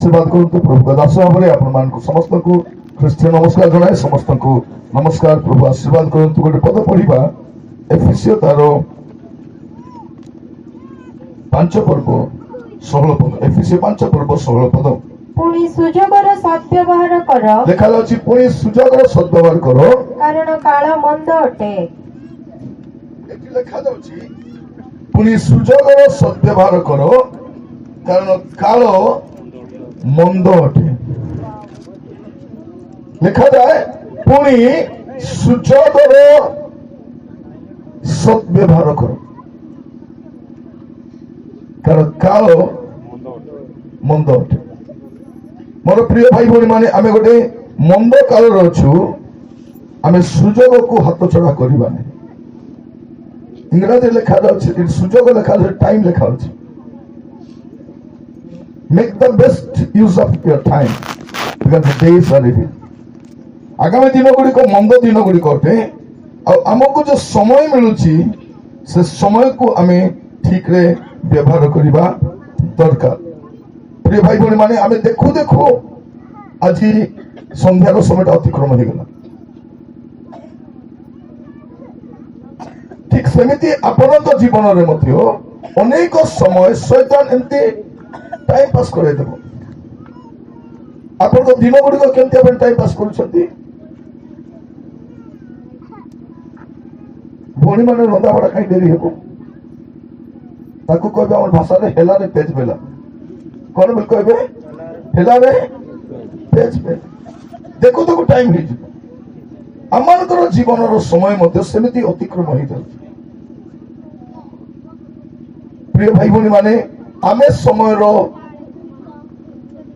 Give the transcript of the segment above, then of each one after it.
आशीर्वाद करतु प्रभु दास भाव में आपण समस्त को ख्रीष्टिय नमस्कार जनाए समस्त को नमस्कार प्रभु आशीर्वाद करतु गोटे पद पढ़ा एफिसियो तार 5 पर्व 16 पद एफिसियो 5 पर्व 16 पद पुणी सुजोगर सद्व्यवहार कर देखा जाउछि पुणी सुजोगर सद्व्यवहार करो कारण काल मंद अटे एठी लेखा जाउछि पुणी सुजोगर सद्व्यवहार करो कारण काल मंद अटे लिखा जाए पुणी सुजोगर सद्व्यवहार करो कारण काल मंद अटे मोर प्रिय भाई भाई माने आमे गोटे मंद काल अच्छु आमे सुजोग को हाथ छड़ा करबा नै इंग्रजी लिखा जाउछि सुजोग लिखा जाउछि टाइम लिखा जाउछि Make the best use of your time because the days are evil. आगामी दिन गुड़ी को मंद दिन गुड़ी कोटे आमको जो समय मिलुची से समय को आमे ठीक रे व्यवहार करिबा दरकार। प्रिय भाई बहन माने आमे देखु देखु आज संध्यार समय अतिक्रम हो गला ठीक सेमिति आपण तो जीवन रे मध्य अनेक समय शैतान एंती टाइम पास करे देबो आपण तो दिन गुडी को केमति आपण टाइम पास करूछंती भोणी माने रंदा बडा काई देरी हेबो ताकू कहबे हमर भाषा रे हेला रे पेज बेला कोन बोल कहबे हेला रे पेज बेला देखो तो टाइम हे आमानकर जीवन रो समय मध्य सेमिति अतिक्रम होई जाय प्रिय भाई भोणी माने आमे समय रो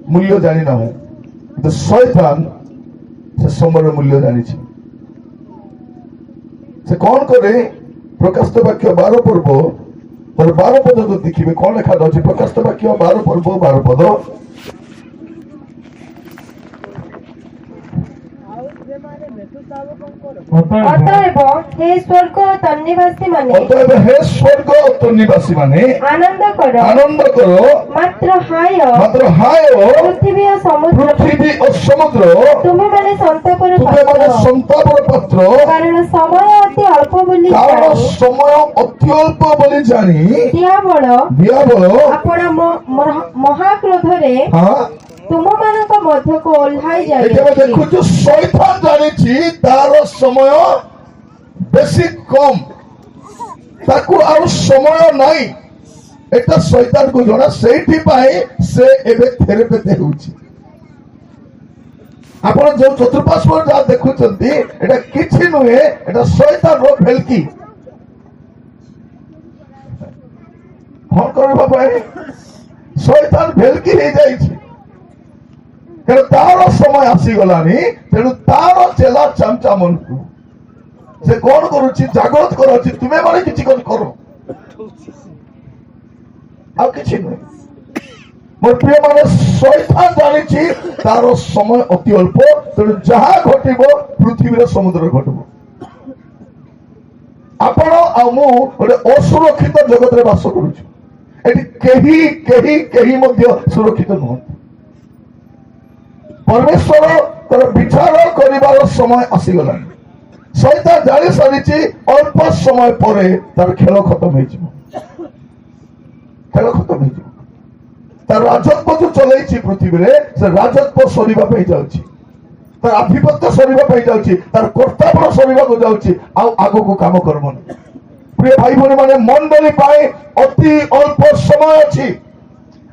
मूल्य जानी ना हो तो शैतान से समय मूल्य जानी से कौन करे प्रकाशित वाक्य 12 पर्व तर 12 पद जो देखिए कौन लिखा जाउछि प्रकाशित वाक्य 12 पर्व 12 पद अतएव हे स्वर्ग तन्निवासी माने अतएव हे स्वर्ग तन्निवासी माने आनंद करो मात्र हाय पृथ्वी और समुद्र तुम्हें माने संतापर पात्र कारण समय अति अल्प बोली जानी दियाबल आपण महाक्रोध रे तुम मानक मध्य को ओल्हाई जाए देखो जो शैतान जानिछि तार समय बेसी कम ताकू आरो समय नाही एटा शैतान को जणा सेठी पाए से एबे थेरेपे होउछि आपण जो चतुर्पाश पर जा देखुचंती एटा किछि नुहे एटा शैतान रो भेलकी कोन करबा पाए शैतान भेलकी हे जाइछि तार समय आसीगलानी तेणु तार चेला चामचा मन को से कौन करुछि जागृत करुछि तुमे माने किछि करो आ किछि नै मोर प्रिय माने शैतान जानिछि तार समय अति अल्प तेणु जहा घटिबो पृथ्वी रे समुद्र घटिबो आपण आ मु ओडे असुरक्षित जगत रे वास करूछु एटी केही केही केही मध्य सुरक्षित नहुँ परमेश्वर तर विचार करिबार समय आसीगला शैतान जानी सारिछि अल्प समय परे तार खेल खत्म हो खेल खत्म हो तार राजत्व जो चलैछि पृथ्वी रे से राजत्व सरीबा पे जाउछि तार आधिपत्य सरीबा पे जाउछि तार कर्तव्य सरीबा को जाउछि आ आगो को काम करबन प्रिय भाई भनी माने मंडली पाए अति अल्प समय अछि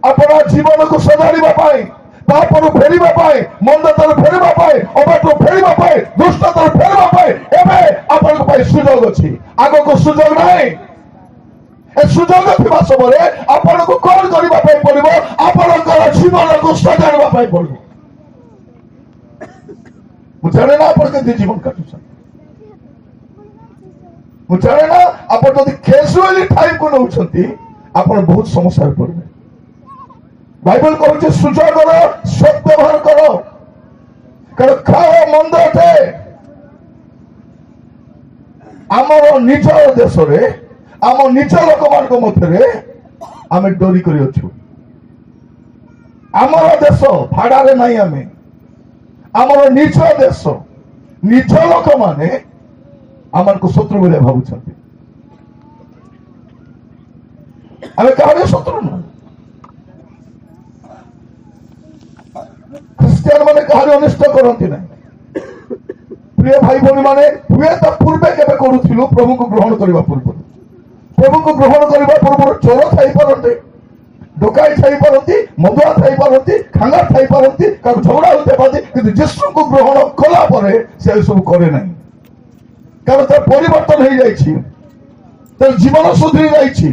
अपना जीवन को सजाड़िबा पाए पापरु फेरिबा पाए मंदतर फेरिबा पाए अबाटु फेरिबा पाए दुष्टतर फेरिबा पाए एबे आपन को पाए सुजोग अछि आगो को सुजोग नाही ए सुजोग थिबा सबरे आपन को कोन करिबा पाए पड़िबो आपन को जीवन को सजाड़िबा पाए पड़िबो मुझे ना आपन के जीवन काटुछ मुझे ना आपन जदि कैजुअली टाइम को नउछंती आपन बहुत समस्या पड़बे बाइबल कहूँ सुजोग सद्व्यवहार करो कारण खाओ मंद अटे आमर निज देश आम निज लोक मान मध्य आम डरी कर आमर देश भाड़े नहीं आम आमर निज देश निज लोक माने आम को शत्रु बोले भावुं आम कहानी शत्रु नुह ख्रिस्टियान माने कहानी अनिष्ट करती ना प्रिय भाई भौणी माने हुए तो पूर्वे केबे करूथिलु प्रभु को ग्रहण करबा पूर्व प्रभु को ग्रहण करबा पूर्व चोर थाई पारते डोकाई थाई पारती मदुआ थाई पारती खांगा थाई पारती का झगड़ा होते पारती किंतु यीशु को ग्रहण कला परे से सब करे नहीं कारण तार परिवर्तन हो जाइछि तार जीवन सुधरी जाइछि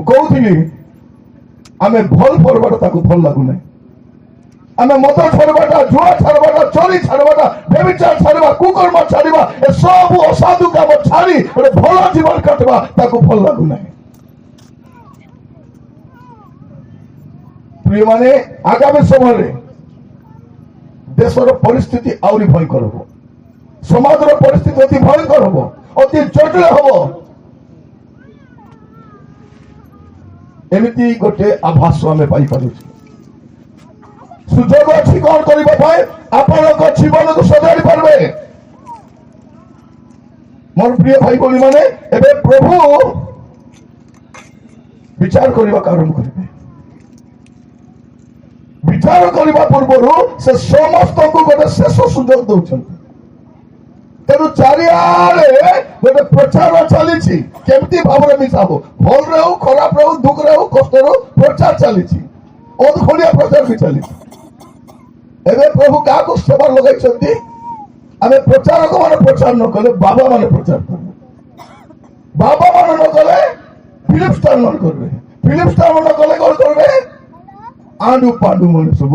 कहूथिली आमे भल परबाटा ताको भल लागु नहीं आमे मद छाड़बाटा जुआ छाड़बाटा चोरी छाड़बाटा व्यभिचार छाड़बा कुकर्म छाड़बा ए सब असाधु काम छाड़ी गोटे भल जीवन काटबा ताको भल लागु नहीं प्रिय माने आगामी समय देशर परिस्थिति आउरी भयंकर हो समाजर परिस्थिति अति भयंकर हो अति जटिल हो एमती गोटे आभास आम पाई सुजोग अच्छी कौन करने आपण जीवन को सजाड़ी पारे मोर प्रिय भाई भौणी माने एबे प्रभु विचार करने आरंभ करेंगे विचार करने पूर्व से समस्त को गोटे शेष सुजोग दौरान तेणु चारिआडे गोटे प्रचार चली केमती भाव में मिसा हो भल रे हो खराब रे हो दुख रे हो कष्ट रे प्रचार चली अधखड़िया प्रचार भी चली एवं प्रभु क्या सेवा लगे आम प्रचारक मान प्रचार न कले बाबा मान प्रचार करें बाबा मान न कले फिल्म स्टार मान करेंगे फिल्म स्टार मान कले कौन करेंगे आंडू पांडू मन सब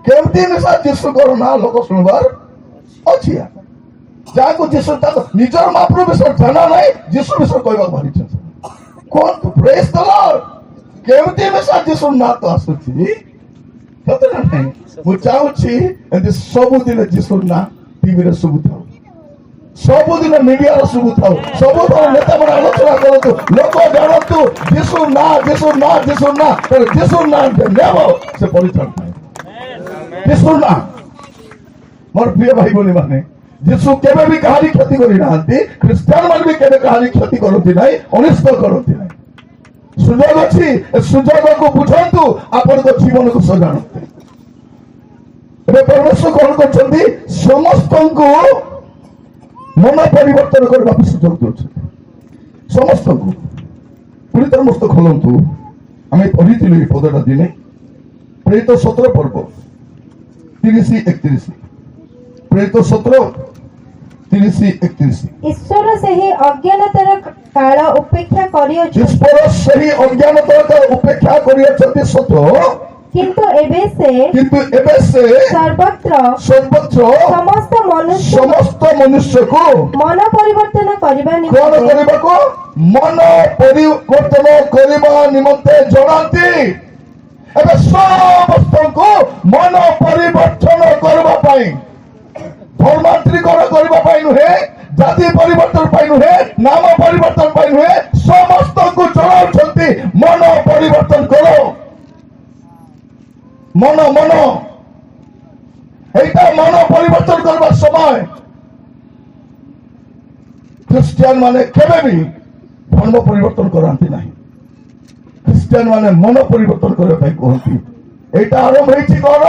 केमती निशा जीशु कर ना लोक शुणबार अच्छी जहाँ जीशु निजर महाप्रभु विषय जाना ना जीशु विषय कहवा भारी कौन प्रेज द लॉर्ड केमती निशा जीशु ना तो आसुची सतना नहीं मु चाहूची सबुदिन जीशु ना टीवी रे सुबु थाउ सबुदिन मीडिया रे सुबु थाउ सबु नेता मन आलोचना करतु लोक जानतु जीशु ना जीशु ना जीशु ना पर जीशु ना नेबो से परिचय पाए जीशु ना मोर प्रिय भाई बोली माने जीशु केबे भी कहानी क्षति करि नांती क्रिश्चियन मन भी केबे कहानी क्षति करती नाही अनिष्ट करती नाही सुजोग अच्छी सुजोग को बुझातु आपण को जीवन को सजाणते परमेश्वर कौन कर समस्त को मन परिवर्तन करने सुजोग दौरान समस्त को पूरी तरह मस्त खोलतु आम पढ़ी पदटा दिने प्रेरित 17 पर्व 30-31 प्रेरित 17 30-31 ईश्वर से ही अज्ञानतर काल उपेक्षा करियो ईश्वर से ही अज्ञानतर काल उपेक्षा करियो सत किंतु एबे से सर्वत्र समस्त मनुष्य को मन परिवर्तन करबा निमंते जनाती एबे समस्त को मन परिवर्तन करबा पाई धर्मांतरीकरण करबा पाई नुहे जाति परिवर्तन पाई नुहे नाम परिवर्तन पाई नुहे समस्त को जनाउछंती मन परिवर्तन करो मन एटा मन परिवर्तन करबा समय क्रिश्चियन माने केबे भी धर्म परिवर्तन करंती नहीं क्रिश्चियन माने मन परिवर्तन करबा पाई कहंती एटा आरंभ होईची कोन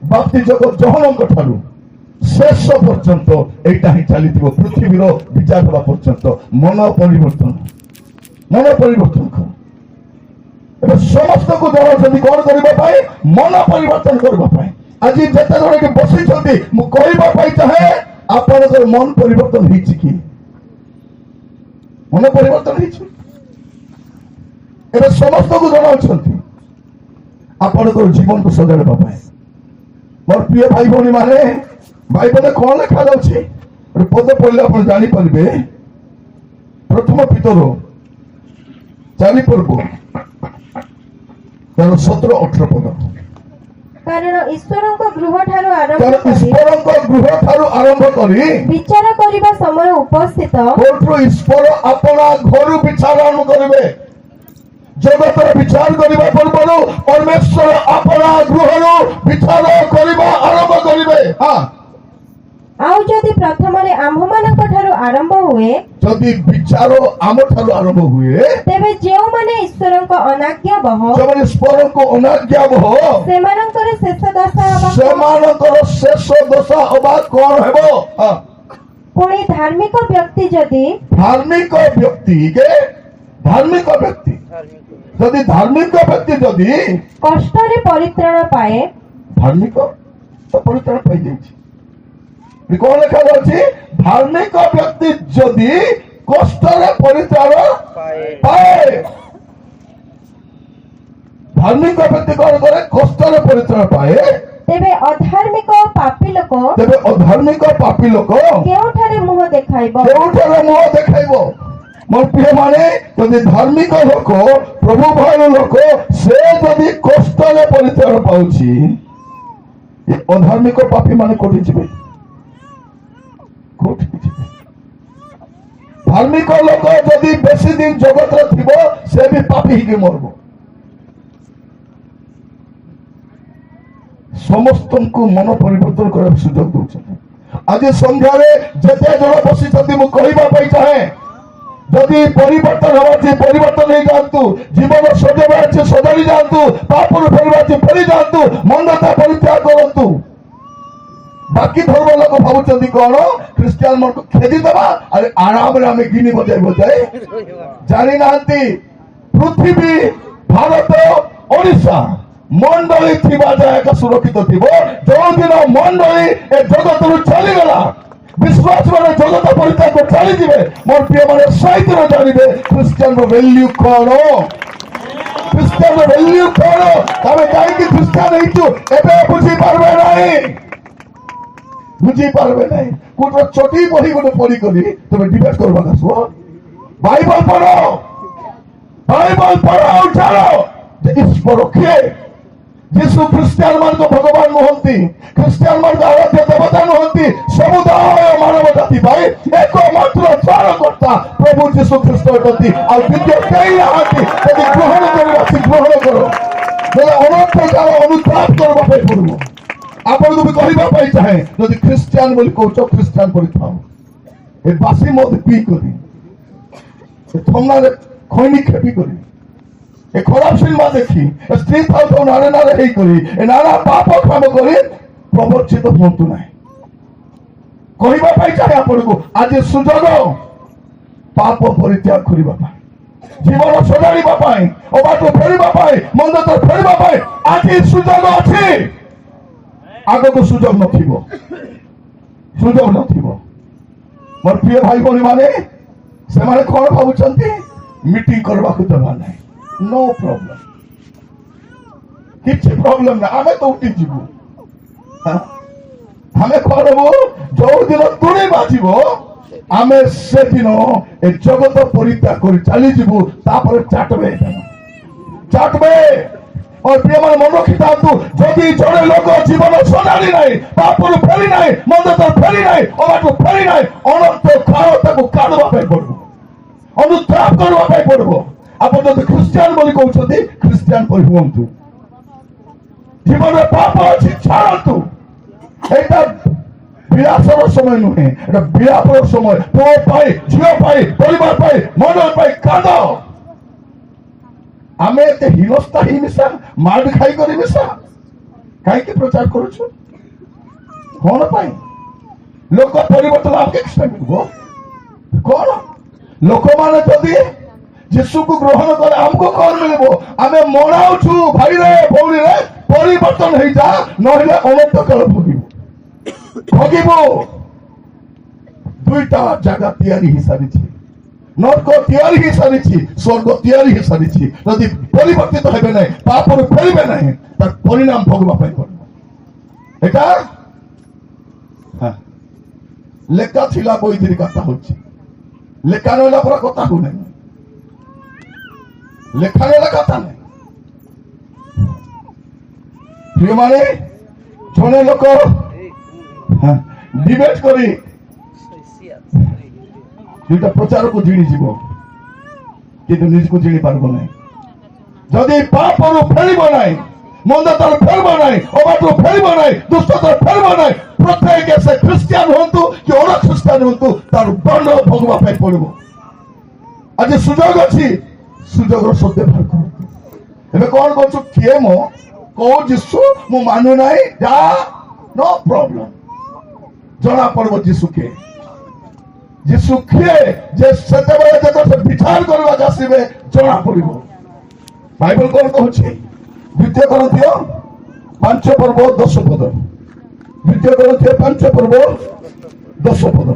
बाप्तिजक जहनक ठारू शेष पर्यंत एटा ही चलीथिबो पृथ्वीर विचार होबा पर्यंत मन परिवर्तन कर समस्त को जनाउछंती कौन करबा मन परिवर्तन करबा आज जेते जने के बसिछंती मु कहबा पाई चाहे आपनकर मन परिवर्तन हिची कि मन परिवर्तन हिची एबे समस्त को जनाउछंती आपनकर जीवन को सजाड़बा पाई मोर प्रिय भाई भौणी माने बाइबल कौन लिखा जाउछि पद पढ़ले आप जानी पारे प्रथम पितर 4 पर्व 17-18 पद कारण ईश्वर गृह ठारू आरंभ करी विचार करबा समय उपस्थित ईश्वर अपना घर विचार करेंगे ଜଗତର ବିଚାର କରିବା ପୂର୍ବରୁ ପରମେଶ୍ୱର ଆପଣା ଗୃହରୁ ବିଚାର କରିବା ଆରମ୍ଭ କରିବେ। ହଁ, ଆଉ ଯଦି ପ୍ରଥମରେ ଆମ୍ଭମାନଙ୍କ ଠାରୁ ଆରମ୍ଭ ହୁଏ, ଯଦି ବିଚାର ଆମଠାରୁ ଆରମ୍ଭ ହୁଏ, ତେବେ ଯେଉଁମାନେ ଈଶ୍ୱରଙ୍କ ଅନାଜ୍ଞାବହ ସେମାନେ ଈଶ୍ୱରଙ୍କୁ ଅନାଜ୍ଞାବହ, ସେମାନଙ୍କର ଶେଷ ଦଶା ହେବା ସେମାନଙ୍କର ଶେଷ ଦଶା ଅବା କଣ ହେବ? ହଁ, ପୁଣି ଧାର୍ମିକ ବ୍ୟକ୍ତି ଯଦି ଧାର୍ମିକ ବ୍ୟକ୍ତିকে ଧାର୍ମିକ ବ୍ୟକ୍ତି ଯଦି ଧାର୍ମିକ ବ୍ୟକ୍ତି ଯଦି କଷ୍ଟରେ ପରିତ୍ରାଣ ପାଏ, ଧାର୍ମିକ ତ ପରିତ୍ରାଣ ପାଇଯାଇଛି। କଣ ଲେଖା ଯାଉଛି? ଧାର୍ମିକ ବ୍ୟକ୍ତି ଯଦି କଷ୍ଟରେ ପରିତ୍ରାଣ ପାଏ, ଧାର୍ମିକ ବ୍ୟକ୍ତି କଣ କରେ? କଷ୍ଟରେ ପରିତ୍ରାଣ ପାଏ। ତେବେ ଅଧାର୍ମିକ ଓ ପାପୀ ଲୋକ ତେବେ ଅଧାର୍ମିକ ପାପୀ ଲୋକ କେଉଁଠାରେ ମୁହଁ ଦେଖାଇବ? କେଉଁଠାରେ ମୁହଁ ଦେଖାଇବ? ମୋର ପ୍ରିୟ ମାନେ, ଯଦି ଧାର୍ମିକ ଲୋକ, ପ୍ରଭୁ ଭୟର ଲୋକ, ସେ ଯଦି କଷ୍ଟରେ ପରିତ୍ରାଣ ପାଉଛି, ଏ ଅଧାର୍ମିକ ପାପୀ ମାନେ କୋଉଠି ଯିବେ? କୋଉଠିକି ଯିବେ? ଧାର୍ମିକ ଲୋକ ଯଦି ବେଶୀ ଦିନ ଜଗତରେ ଥିବ, ସେ ବି ପାପୀ ହେଇକି ମରିବ। ସମସ୍ତଙ୍କୁ ମନ ପରିବର୍ତ୍ତନ କରିବାକୁ ସୁଯୋଗ ଦଉଛନ୍ତି। ଆଜି ସନ୍ଧ୍ୟାରେ ଯେତେ ଜଣ ବସିଛନ୍ତି, ମୁଁ କହିବା ପାଇଁ ଚାହେଁ, ଯଦି ପରିବର୍ତ୍ତନ ହେବା ଅଛି ପରିବର୍ତ୍ତନ ହେଇଯାଆନ୍ତୁ, ଜୀବନ ସଜାଇବା ଅଛି ସଜାଡ଼ି ଯାଆନ୍ତୁ, ପାପରୁ ଫେରିବା ଅଛି ଫେରି ଯାଆନ୍ତୁ, ମନ୍ଦତା ପରିତ୍ୟାଗ କରନ୍ତୁ। ବାକି ଧର୍ମ ଲୋକ ଭାବୁଛନ୍ତି କଣ? ଖ୍ରୀଷ୍ଟିଆନ ମାନଙ୍କୁ ଖେଦିଦେବା, ଆରେ ଆରାମରେ ଆମେ ଗିନି ବଜାଇ ବଜାଇ ଜାଣିନାହାନ୍ତି ପୃଥିବୀ, ଭାରତ, ଓଡ଼ିଶା ମଣ୍ଡଳୀ ଥିବା ଜାଗା ସୁରକ୍ଷିତ ଥିବ। ଯୋଉଦିନ ମଣ୍ଡଳୀ ଏ ଜଗତରୁ ଚାଲିଗଲା, ବିଶ୍ୱାସ ମାନେ ଜଗତ ପରିତ୍ୟାଗ ଚାଲିଯିବେ, ମୋର ପ୍ରିୟ ମାନେ ସେଇଦିନ ଜାଣିବେ ଖ୍ରୀଷ୍ଟିଆନର ଭ୍ୟାଲ୍ୟୁ କଣ, ଖ୍ରୀଷ୍ଟିଆନର ଭ୍ୟାଲ୍ୟୁ କଣ। ତମେ କାହିଁକି ଖ୍ରୀଷ୍ଟିଆନ ହେଇଛୁ ଏବେ ବୁଝିପାରିବେ ନାହିଁ, ବୁଝିପାରିବେ ନାହିଁ। ଗୋଟେ ଚଟି ବହି ଗୋଟେ ପଢି କରି ତମେ ଡିବେଟ୍ କରିବାକୁ ଆସିବ? ବାଇବଲ ପଢ, ବାଇବଲ ପଢ ଆଉ ଜାଣ ଯେ ଈଶ୍ୱର କିଏ। ଯୀଶୁ ଖ୍ରୀଷ୍ଟିଆନ ମାନଙ୍କ ଭଗବାନ ନୁହନ୍ତି, ଖ୍ରୀଷ୍ଟିଆନ ମାନଙ୍କ ଆରାଧ୍ୟ ଦେବତା ନୁହନ୍ତି। ସମୁଦାୟ ମାନବ ଜାତି ପାଇଁ ଏକମାତ୍ର ତ୍ରାଣକର୍ତ୍ତା ପ୍ରଭୁ ଯୀଶୁ ଖ୍ରୀଷ୍ଟ ଅଟନ୍ତି, ଆଉ ଦ୍ୱିତୀୟ କେହି ନାହାନ୍ତି। ଯଦି ଗ୍ରହଣ କରିବା ଅଛି ଗ୍ରହଣ କର, ଯଦି ଅନନ୍ତ କାଳ ଅନୁତାପ କରିବା ପାଇଁ ପଡିବ। ଆପଣଙ୍କୁ ବି କହିବା ପାଇଁ ଚାହେଁ, ଯଦି ଖ୍ରୀଷ୍ଟିଆନ ବୋଲି କହୁଛ, ଖ୍ରୀଷ୍ଟିଆନ ପରି ଥାଅ। ଏ ବାସି ମଦ ପିଇ କରି, ଏ ଥଣ୍ଡାରେ ଖୈନି ଖେପି କରି, ଏ ଖରାପ ସିନେମା ଦେଖି, ଏ ସ୍ତ୍ରୀ ଥାଉ ନାରେ ନାରେ ହେଇକରି, ଏ ନାନା ପାପ କାମ କରି ପ୍ରବର୍ତ୍ତିତ ହୁଅନ୍ତୁ ନାହିଁ। କହିବା ପାଇଁ ଚାହେଁ ଆପଣଙ୍କୁ, ଆଜି ସୁଯୋଗ ପାପ ପରିତ୍ୟାଗ କରିବା ପାଇଁ, ଜୀବନ ସଜାଡ଼ିବା ପାଇଁ, ଅବାଟକୁ ଫେରିବା ପାଇଁ, ମନ୍ଦକୁ ଫେରିବା ପାଇଁ ଆଜି ସୁଯୋଗ ଅଛି। ଆଗକୁ ସୁଯୋଗ ନଥିବ, ସୁଯୋଗ ନଥିବ। ମୋର ପ୍ରିୟ ଭାଇ ଭଉଣୀ ମାନେ, ସେମାନେ କଣ ଭାବୁଛନ୍ତି? ମିଟିଂ କରିବାକୁ ଦେବା ନାହିଁ, नो प्रॉब्लम, କିଛି ପ୍ରୋବ୍ଲେମ ନା, ଆମେ ତ ଉଠି ଯିବୁ। ଆମେ କରବୁ ଯୋଉଦିନ ତୁଳି ବାଜିବ, ଆମେ ସେଦିନ ଏ ଜଗତ ପରିତ୍ୟାଗ କରି ଚାଲିଯିବୁ। ତାପରେ ଚାଟବେ ଚାଟବେ। और प्रिय मन मन रखिथांतु, जदि जड़े लोक जीवन सजाड़ी नहीं, पापरू फेरी नहीं, मंदता फेरी नहीं, अबाटू फेरी नहीं, अनंत काल ताकू काढवा पाई पड़बो, अनुताप करवा पाई पड़बो। आपण जदि ख्रिस्टियान बोली कहउछथि, ख्रिस्टियान परि हुअन्तु। जीवन में पाप अछि छाड़न्तु। एटा विलासर समय नुहे, एटा विलापर समय। पुओ पाई, झियो पाई, परिवार पाई, मंडल पाई कांद। आमे एते हिनस्ता ही मिसा, माड खाई करी मिसा काई के प्रचार करूछु कोन पाई? लोक परिवर्तन आपके किसने मिलबो? कोन लोक माने जदि यीशु को ग्रहण करे हमको कोन मिलबो? आमे मनाउछु भाई रे भौणी रे, परिवर्तन हेई जा, नहिले अनंत काल भोगिबो। दुईटा जगह तैयारी हिसाबी छी, नरक तैयारी ही सारी, स्वर्ग तैयारी ही सारी। यदि परिवर्तित हेबे नहीं, पापर फेरबे नहीं, तार परिणाम भोगवा पाई पड़बो। एटा लेखा थिला बई दिरी कथा होछि, लेखा नला पर कथा हो नहीं, लेखा नला कथा नहीं। प्रिय माने जने लोक डिबेट करी दुईटा प्रचार को जिणी जीव, किंतु निज को जिणी पारबो नहीं। ଯଦି ପାପରୁ ଫେରିବ ନାହିଁ, ମନ୍ଦତାରୁ ଫେରିବ ନାହିଁ, ଅବାଟରୁ ଫେରିବ ନାହିଁ, ଦୁଷ୍ଟତାରୁ ଫେରିବ ନାହିଁ, ପ୍ରତ୍ୟେକ ସେ ଖ୍ରୀଷ୍ଟିଆନ ହୁଅନ୍ତୁ କି ଅଣ ଖ୍ରୀଷ୍ଟିଆନ ହୁଅନ୍ତୁ, ତାର ଦଣ୍ଡ ଭୋଗିବା ପାଇଁ ପଡିବ। ଆଜି ସୁଯୋଗ ଅଛି, ସୁଯୋଗର ସଦ୍ବ୍ୟବହାର କରନ୍ତୁ। ଏବେ କଣ କରୁଛୁ? କିଏ ମୋ କୋଉ ଯୀଶୁ ମୁଁ ମାନୁ ନାହିଁ, ଯା नो प्रॉब्लम। जଣା ପଡିବ ଯୀଶୁ କିଏ, ଯୀଶୁ କିଏ ଯେ ସେତେବେଳେ ଯେତେବେଳେ ବିଚାର କରିବାକୁ ଆସିବେ ଜଣା ପଡିବ। ବାଇବଲ କଣ କହୁଛି? ଦ୍ୱିତୀୟ କରନ୍ଥୀୟ 5 ପର୍ବ 10 ପଦ। ଦ୍ୱିତୀୟ କରନ୍ଥୀୟ 5 ପର୍ବ 10 ପଦ।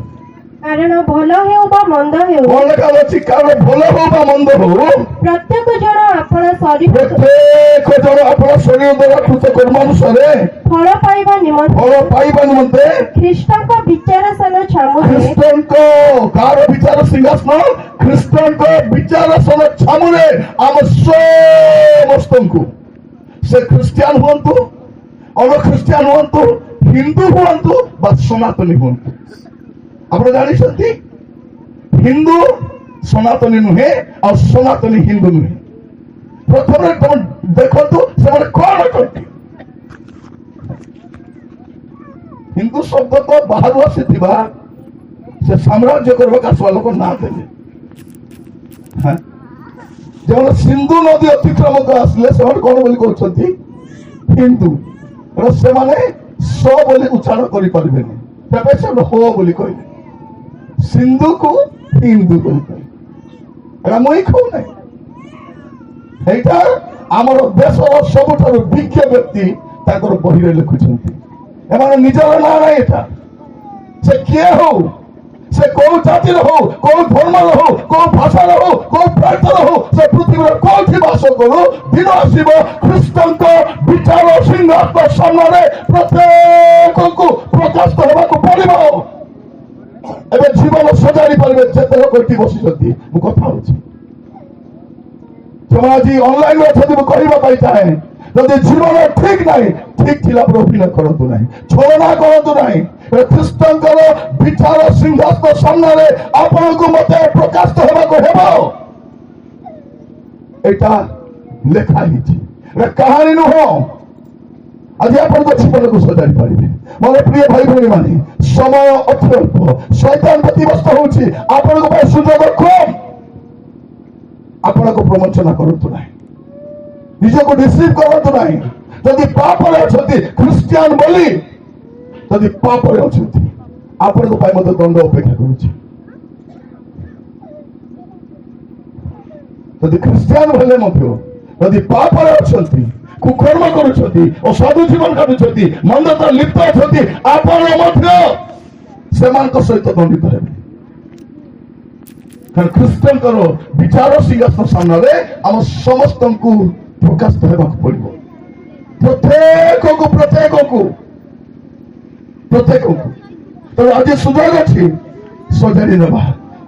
କାରଣ ଭଲ ହେଉ ବା ମନ୍ଦ ହେଉ, କଣ ଲେଖା ଅଛି? କାରଣ ଭଲ ହଉ ବା ମନ୍ଦ ହଉ, ପ୍ରତ୍ୟେକ ଜଣ ଆପଣ ଶରୀର ପ୍ରତ୍ୟେକ ଜଣ ଆପଣ ଶରୀର ଦ୍ୱାରା କୃତ କର୍ମ ଅନୁସାରେ ଫଳ ପାଇବା ନିମନ୍ତେ ଫଳ ପାଇବା ନିମନ୍ତେ ଖ୍ରୀଷ୍ଟଙ୍କ ବିଚାରାସନ ଛାମୁରେ ଖ୍ରୀଷ୍ଟଙ୍କ କାର ବିଚାର ସିଂହାସନ, ଖ୍ରୀଷ୍ଟଙ୍କ ବିଚାରାସନ ଛାମୁରେ ଆମ ସମସ୍ତଙ୍କୁ, ସେ ଖ୍ରୀଷ୍ଟିଆନ ହୁଅନ୍ତୁ, ଅଣ ଖ୍ରୀଷ୍ଟିଆନ ହୁଅନ୍ତୁ, ହିନ୍ଦୁ ହୁଅନ୍ତୁ ବା ସନାତନୀ ହୁଅନ୍ତୁ। ଆପଣ ଜାଣିଛନ୍ତି ହିନ୍ଦୁ ସନାତନୀ ନୁହେଁ ଆଉ ସନାତନୀ ହିନ୍ଦୁ ନୁହେଁ। ପ୍ରଥମେ ତମେ ଦେଖନ୍ତୁ ସେମାନେ କଣ ଅଟନ୍ତି। ହିନ୍ଦୁ ଶବ୍ଦ ତ ବାହାରୁ ଆସିଥିବା ସେ ସାମ୍ରାଜ୍ୟ କରିବାକୁ ଆସିବା ଲୋକ ନାଁ ଦେଲେ। ଯେଉଁମାନେ ସିନ୍ଧୁ ନଦୀ ଅତିକ୍ରମ କରି ଆସିଲେ ସେମାନେ କଣ ବୋଲି କହୁଛନ୍ତି? ହିନ୍ଦୁ। ସେମାନେ ସ ବୋଲି ଉଚ୍ଚାରଣ କରିପାରିବେନି, ତେବେ ସେମାନେ ହୋ ବୋଲି କହିଲେ, ସିନ୍ଧୁକୁ ହିନ୍ଦୁ ବୋଲି କହିଲେ। ଏଇଟା ମୁଇଁ କହୁନାହିଁ, এইটা আমার দেশের ସବୁଠାରୁ ବିଜ୍ଞ ବ୍ୟକ୍ତି ତାଙ୍କର ବହିରେ ଲେଖୁଛନ୍ତି। ଏମାନେ ନିଜର ନାଁ ନାହିଁ। এটা ସେ କିଏ ହଉ, ସେ କୋଉ ଜାତିର ହଉ, କୋଉ ଧର୍ମର ହଉ, କୋଉ ଭାଷାର ହଉ, କୋଉ ପ୍ରାନ୍ତର ହଉ, ସେ ପୃଥିବୀର କୋଉଠି ବାସ କରୁ, ଦିନ ଆସିବ ଖ୍ରୀଷ୍ଟଙ୍କ ବିଚାର ସିଂହାସନ ସାମ୍ନାରେ ପ୍ରତ୍ୟେକଙ୍କୁ ପ୍ରକାଶ ହେବାକୁ ପଡିବ। ଏବେ ଜୀବନ ସଜାଡି ପାରିବେ ଯେତେ ଲୋକ ଏଠି ବସିଛନ୍ତି। ମୁଁ କଥା ହଉଛି तुम्हें आज ऑनलाइन अच्छे कहवा चाहे जदि जीवन ठीक ना ठीक थिला अभिनय करतु ना, छलना करतु ना। ख्रीष्टर विचार सिंहासन सामने आपण को मत प्रकाश होगा लेखा कहानी नुह। आज आप जीवन को सजाड़ी पारे। मोर प्रिय भाई भाई माने समय अति अल्प, शैतान प्रतिबस्त होउछि, आपण को सुजोग कम। आपको प्रवंचना करतु ना, निजको डिसीव करतु ना। जदि पाप ख्रीस्टियान बोली जदि पाप आपण दंड अपेक्षा करुच्ची। ख्रीस्टियान बोले जदि पाप कुकर्म करुच्ची, असाधु जीवन काटुच्ची, मंदता लिप्त अच्छा, आपण सहित दंडित हेबे। ଖ୍ରୀଷ୍ଟଙ୍କର ବିଚାର ସିଂହାସନ ସାମ୍ନାରେ ଆମ ସମସ୍ତଙ୍କୁ ପ୍ରକାଶ ହେବାକୁ ପଡିବ। ପ୍ରତ୍ୟେକଙ୍କୁ ତେଣୁ ଆଜି ସୁଯୋଗ ଅଛି ସଜାଡି ନେବା।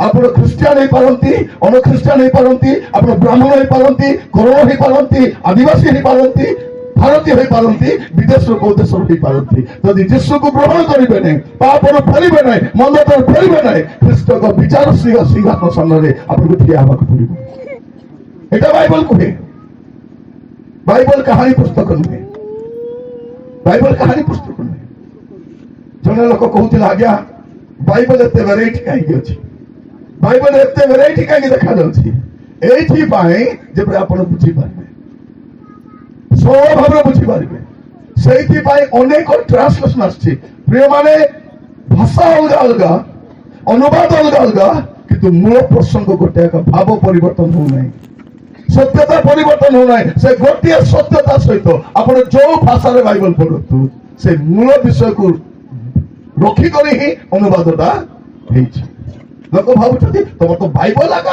ଆପଣ ଖ୍ରୀଷ୍ଟିଆନ ହେଇପାରନ୍ତି, ଅଣ ଖ୍ରୀଷ୍ଟିଆନ ହେଇପାରନ୍ତି, ଆପଣ ବ୍ରାହ୍ମଣ ହେଇପାରନ୍ତି, କରଣ ହେଇପାରନ୍ତି, ଆଦିବାସୀ ହେଇପାରନ୍ତି, ଭାରତୀୟ ହେଇପାରନ୍ତି, ବିଦେଶର କୋଉ ଦେଶର ହେଇପାରନ୍ତି। ଯଦି ଯୀଶୁକୁ ଗ୍ରହଣ କରିବେ ନାହିଁ, ପାପରୁ ଫେରିବେ ନାହିଁ, ମନ୍ଦତାରୁ ଫେରିବେ ନାହିଁ, ଖ୍ରୀଷ୍ଟଙ୍କ ବିଚାର ସିଂହାସନ ସାମ୍ନାରେ ଆପଣଙ୍କୁ ଠିଆ ହେବାକୁ ପଡିବ। ଏଇଟା ବାଇବଲ କୁହେ। ବାଇବଲ କାହାଣୀ ପୁସ୍ତକ ନୁହେଁ, ବାଇବଲ କାହାଣୀ ପୁସ୍ତକ ନୁହେଁ। ଜଣେ ଲୋକ କହୁଥିଲା, ଆଜ୍ଞା ବାଇବଲ ଏତେ ଭେରାଇଟି କାହିଁକି ଅଛି, ବାଇବଲ ଏତେ ଭେରାଇଟି କାହିଁକି ଦେଖାଯାଉଛି? ଏଇଥିପାଇଁ ଯେପରି ଆପଣ ବୁଝିପାରିବେ, ସରଳ ଭାବରେ ବୁଝିପାରିବେ। ସେଇଥିପାଇଁ ଅନେକ ଟ୍ରାନ୍ସଲେସନ ଆସିଛି। ପ୍ରିୟ ମାନେ ଭାଷା ଅଲଗା ଅଲଗା, ଅନୁବାଦ ଅଲଗା ଅଲଗା, କିନ୍ତୁ ମୂଳ ପ୍ରସଙ୍ଗ ଗୋଟେ ଏକ ଭାବ ପରିବର୍ତ୍ତନ ହଉନାହିଁ, ସତ୍ୟତା ପରିବର୍ତ୍ତନ ହଉନାହିଁ। ସେ ଗୋଟିଏ ସତ୍ୟତା ସହିତ ଆପଣ ଯୋଉ ଭାଷାରେ ବାଇବଲ ପଢନ୍ତୁ, ସେ ମୂଳ ବିଷୟକୁ ରଖିକରି ହିଁ ଅନୁବାଦଟା ହେଇଛି। ଲୋକ ଭାବୁଛନ୍ତି ତମର ତ ବାଇବଲ ଆଗ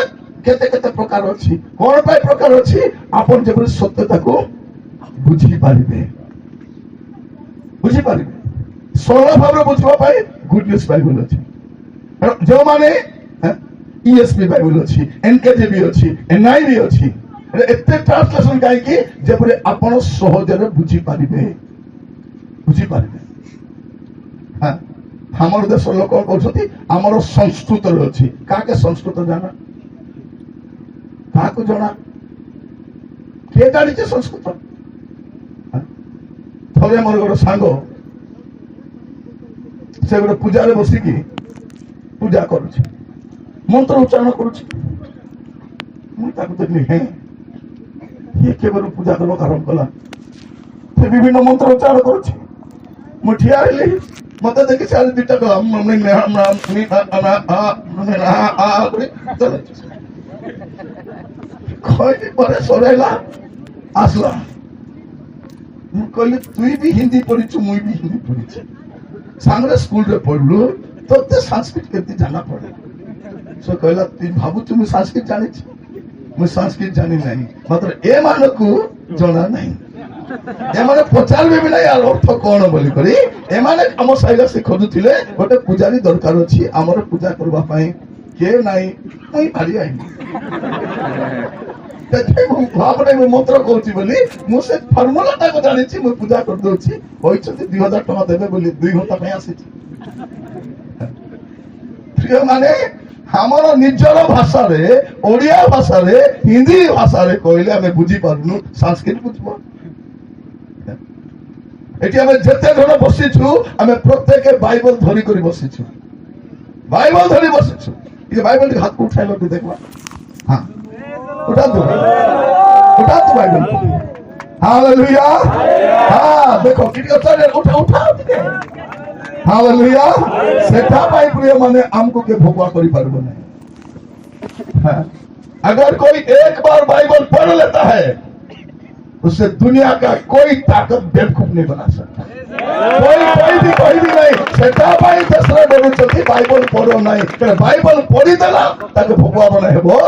କେତେ କେତେ ପ୍ରକାର ଅଛି। କଣ ପାଇଁ ପ୍ରକାର ଅଛି? ଆପଣ ଯେପରି ସତ୍ୟତାକୁ ବୁଝିପାରିବେ, ସରଳ ଭାବରେ ବୁଝିବା ପାଇଁ ଗୁଡ୍ ନ୍ୟୁଜ୍ ବାଇବଲ ଅଛି। ଯେଉଁମାନେ ESV ବାଇବଲ ଅଛି, NKJV ଅଛି, NIV ଅଛି, ଏତେ ଟ୍ରାନ୍ସଲେସନ କାହିଁକି? ଯେପରି ଆପଣ ସହଜରେ ବୁଝିପାରିବେ। ଆମର ଦେଶର ଲୋକ କହୁଛନ୍ତି ଆମର ସଂସ୍କୃତରେ ଅଛି। କାହାକେ ସଂସ୍କୃତ ଜାଣା? କାହାକୁ ଜଣା? କିଏ ଜାଣିଛେ ସଂସ୍କୃତ? ଥରେ ମୋର ଗୋଟେ ସାଙ୍ଗ ସେ ଗୋଟେ ପୂଜାରେ ବସିକି ପୂଜା କରୁଛି, ମନ୍ତ୍ର ଉଚ୍ଚାରଣ କରୁଛି। ମୁଁ ତାକୁ ଦେଖିଲି, ହେଁ ଇଏ କେବେରୁ ପୂଜା କରିବାକୁ ଆରମ୍ଭ କଲା? ସେ ବିଭିନ୍ନ ମନ୍ତ୍ର ଉଚ୍ଚାରଣ କରୁଛି। ମୁଁ ଠିଆ ହେଲି, ମତେ ଦେଖି ସେ ଦିଟା କହିଲି ପରେ ସରେଇଲା আসলা। ମୁଁ କହିଲି তুই ବି ହିନ୍ଦୀ ପଢିଛୁ, ମୁଇଁ ବି ହିନ୍ଦୀ ପଢିଛି, ସାଙ୍ଗରେ ସ୍କୁଲରେ ପଢିଲୁ, ତୋତେ ସଂସ୍କୃତ କେମିତି ଜାଣା ପଡେ? ସେ କହିଲା তুই ଭାବୁଛୁ ମୁଁ ସଂସ୍କୃତ ଜାଣିଛି? ମୁଁ ସଂସ୍କୃତ ଜାଣି ନାହିଁ, ମାତ୍ର ଏମାନଙ୍କୁ ଜଣା ନାହିଁ। ଏମାନେ ପଚାରିବେ ବି ନାହିଁ ଆର ଅର୍ଥ କଣ ବୋଲି କରି। ଏମାନେ ଆମ ସାହିରେ ସେ ଖୋଜୁଥିଲେ ଗୋଟେ ପୂଜାରୀ ଦରକାର ଅଛି, ଆମର ପୂଜା କରିବା ପାଇଁ କିଏ ନାହିଁ, ମୁଇଁ ଭାରି ଆଇଲି। ଭାବରେ ମୁଁ ମନ୍ତ୍ର କହୁଛି ବୋଲି ମୁଁ ସେ ଫର୍ମୁଲା ଟାକୁ ଜାଣିଛି, ମୁଁ ପୂଜା କରିଦଉଛି। କହିଛନ୍ତି 2000 ଟଙ୍କା ଦେବେ ବୋଲି 2 ଘଣ୍ଟା ପାଇଁ ଆସିଛି। ପ୍ରିୟ ମାନେ, ଆମର ନିଜର ଭାଷାରେ, ଓଡିଆ ଭାଷାରେ, ହିନ୍ଦୀ ଭାଷାରେ କହିଲେ ଆମେ ବୁଝିପାରୁନୁ, ସଂସ୍କୃତ ବୁଝିବ। ଏଠି ଆମେ ଯେତେ ଜଣ ବସିଛୁ, ଆମେ ପ୍ରତ୍ୟେକ ବାଇବଲ ଧରିକରି ବସିଛୁ, ବାଇବଲ ଧରି ବସିଛୁ। ये बाइबल के हाथ को उठाए लो, देखो। हाँ, उठा दो बाइबल को। हालेलुया। हाँ देखो किटी उठा उठा हालेलुया। सेठा पाई प्रिय माने हमको के भोगवा करी पारबो नहीं। हाँ, अगर कोई एक बार बाइबल पढ़ लेता है, उससे दुनिया का कोई ताकत बेवकूफ नहीं बना सकता। कोई भी नहीं। सेटा पाई दसरा बोलू चलती बाइबल पढ़ो नहीं, बाइबल पढ़ी देला ताके भोगवा बनाए हेबो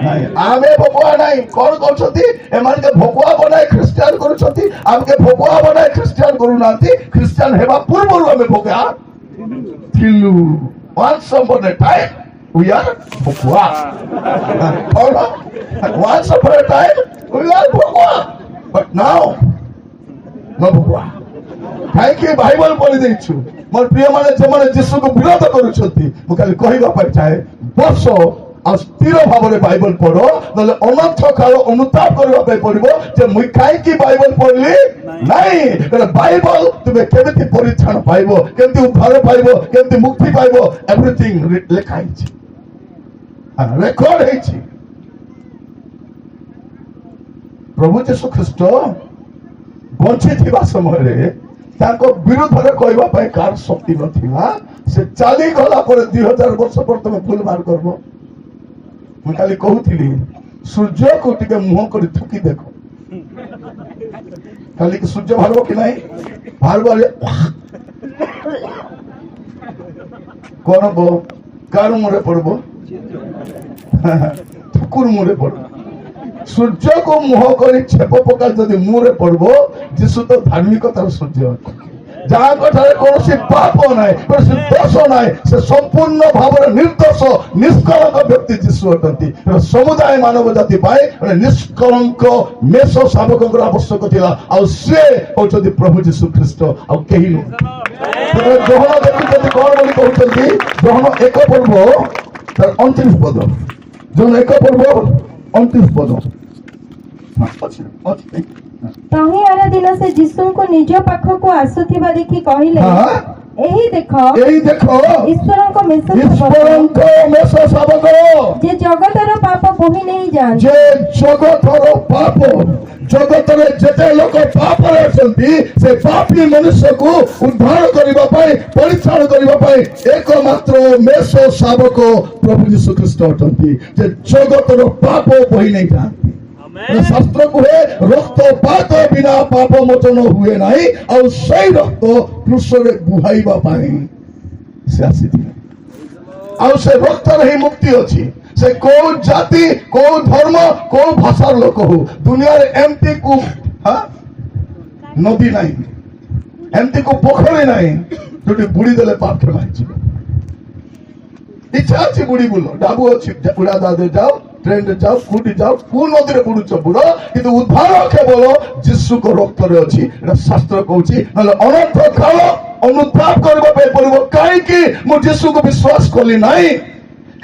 नहीं। आमे भोगवा नहीं कौन करछथि, एमान के भोगवा बनाए ख्रिस्टियन करछथि, आमके भोगवा बनाए ख्रिस्टियन करू नांती। ख्रिस्टियन हेबा पूर्वरु आमे भोगवा थिलु। once upon a time we are Bhogava. once upon a time we are Bhogava, but now no भोगवा। କାହିଁକି ବାଇବଲ ପଢି ଦେଇଛୁ। ମୋର ପ୍ରିୟ ମାନେ, ଯେଉଁମାନେ ଯୀଶୁକୁ ବିରୋଧ କରୁଛନ୍ତି, ମୁଁ ଖାଲି କହିବା ପାଇଁ ଚାହେଁ, ବର୍ଷ ଆଉ ସ୍ଥିର ଭାବରେ ବାଇବଲ ପଢ, ନହେଲେ ଅନର୍ଥ କାଳ ଅନୁତାପ କରିବା ପାଇଁ ପଡିବ ଯେ ମୁଁ କାହିଁକି ବାଇବଲ ପଢିଲି ନାହିଁ। ବାଇବଲ ତୁମେ କେମିତି ପରିତ୍ରାଣ ପାଇବ, କେମିତି ଉଦ୍ଧାର ପାଇବ, କେମିତି ମୁକ୍ତି ପାଇବ, ଏଭ୍ରିଥିଂ ଲେଖା ହେଇଛି, ରେକର୍ଡ ହେଇଛି। ପ୍ରଭୁ ଯୀଶୁ ଖ୍ରୀଷ୍ଟ ବଞ୍ଚିଥିବା ସମୟରେ ତାଙ୍କ ବିରୁଦ୍ଧରେ କହିବା ପାଇଁ କାହାର ଶକ୍ତି ନଥିଲା। ସେ ଚାଲିଗଲା ପରେ 2000 ବର୍ଷ ପରେ ତମେ ଭୁଲ ବାହାର କରିବ। ମୁଁ ଖାଲି କହୁଥିଲି, ସୂର୍ଯ୍ୟକୁ ଟିକେ ମୁହଁ କରି ଥୁକି ଦେଖ, ଖାଲି କି ସୂର୍ଯ୍ୟ ବାହାରିବ କି ନାହିଁ? ବାହାରିବ। କଣ ହବ? କାହାର ମୁହଁରେ ପଡିବ? ଠାକୁର ମୁହଁରେ ପଡିବ। ସୂର୍ଯ୍ୟକୁ ମୁହଁ କରି ଛେପ ପକା ଯଦି ମୁହଁରେ ପଡିବ, ଯୀଶୁ ତ ଧାର୍ମିକତାର ସୂର୍ଯ୍ୟ, ଯାହାଙ୍କ ଠାରେ କୌଣସି ପାପ ନାହିଁ, କୌଣସି ଦୋଷ ନାହିଁ, ସେ ସମ୍ପୂର୍ଣ୍ଣ ଭାବରେ ନିର୍ଦ୍ଦୋଷ ନିଷ୍କଳଙ୍କ ବ୍ୟକ୍ତି ଯୀଶୁ ଅଟନ୍ତି। ସମୁଦାୟ ମାନବ ଜାତି ପାଇଁ ଗୋଟେ ନିଷ୍କଳଙ୍କ ମେଷ ଶାବକଙ୍କର ଆବଶ୍ୟକ ଥିଲା, ଆଉ ସେ ହଉଛନ୍ତି ପ୍ରଭୁ ଯୀଶୁ ଖ୍ରୀଷ୍ଟ, ଆଉ କେହି ନୁହେଁ। ଗ୍ରହଣ ଦେଖୁଛନ୍ତି କଣ ବୋଲି କହୁଛନ୍ତି? ଗ୍ରହଣ 1 ପର୍ବ 29 ପଦ, ଯୋଉ 1 ପର୍ବ 29 ପଦ। ତହିଁ ଆର ଦିନ ସେ ଯୀଶୁଙ୍କୁ ନିଜ ପାଖକୁ ଆସୁଥିବା ଦେଖି କହିଲେ, ଏହି ଦେଖ ଈଶ୍ୱରଙ୍କ ମେଷ ଶାବକ, ଯେ ଜଗତର ପାପ ବୋହି ନେଇ ଯାଆନ୍ତି। ଯେ ଜଗତର ପାପ, ଜଗତରେ ଯେତେ ଲୋକ ପାପରେ ଅଛନ୍ତି, ସେ ପାପୀ ମନୁଷ୍ୟକୁ ଉଦ୍ଧାର କରିବା ପାଇଁ, ପରିତ୍ରାଣ କରିବା ପାଇଁ ଏକମାତ୍ର ମେଷ ଶାବକ ପ୍ରଭୁ ଯୀଶୁ ଖ୍ରୀଷ୍ଟ ଅଟନ୍ତି, ଯେ ଜଗତର ପାପ ବୋହି ନେଇ ଯାଆନ୍ତି। ଶାସ୍ତ୍ର କୁହେ, ରକ୍ତପାତ ବିନା ପାପ ମୋଚନ ହୁଏ ନାହିଁ, ଆଉ ସେଇ ରକ୍ତ କୃଷ୍ଣରେ ବୁହାଇବା ପାଇଁ ସେ ଆସିଥିଲେ। ଆଉ ସେ ରକ୍ତରେ ହିଁ ମୁକ୍ତି ଅଛି। ସେ କୋଉ ଜାତି, କୋଉ ଧର୍ମ, କୋଉ ଭାଷାର ଲୋକ ହଉ, ଦୁନିଆରେ ଏମିତି କୁ ନଦୀ ନାହିଁ, ଏମିତି କୁ ପୋଖରୀ ନାହିଁ ଯୋଉଠି ବୁଡି ଦେଲେ ପାପ କ୍ଷମା ହେଇଯିବ। ଇଚ୍ଛା ଅଛି ବୁଡି ବୁଲ, ଡାବୁ ଅଛି, ଉଡାଜାହାଜରେ ଯାଅ, ଟ୍ରେନରେ ଯାଅ, କୋଉଠି ଯାଅ, କୋଉ ନଦୀରେ ବୁଡୁଛ ବୁଡ, କିନ୍ତୁ ଉଦ୍ଧାର କେବଳ ଯୀଶୁଙ୍କ ରକ୍ତରେ ଅଛି, ଏଟା ଶାସ୍ତ୍ର କହୁଛି। ନହେଲେ ଅନର୍ଥ କାଳ ଅନୁତାପ କରିବା ପାଇଁ ପଡିବ। କାହିଁକି ମୁଁ ଯୀଶୁକୁ ବିଶ୍ୱାସ କଲି ନାହିଁ,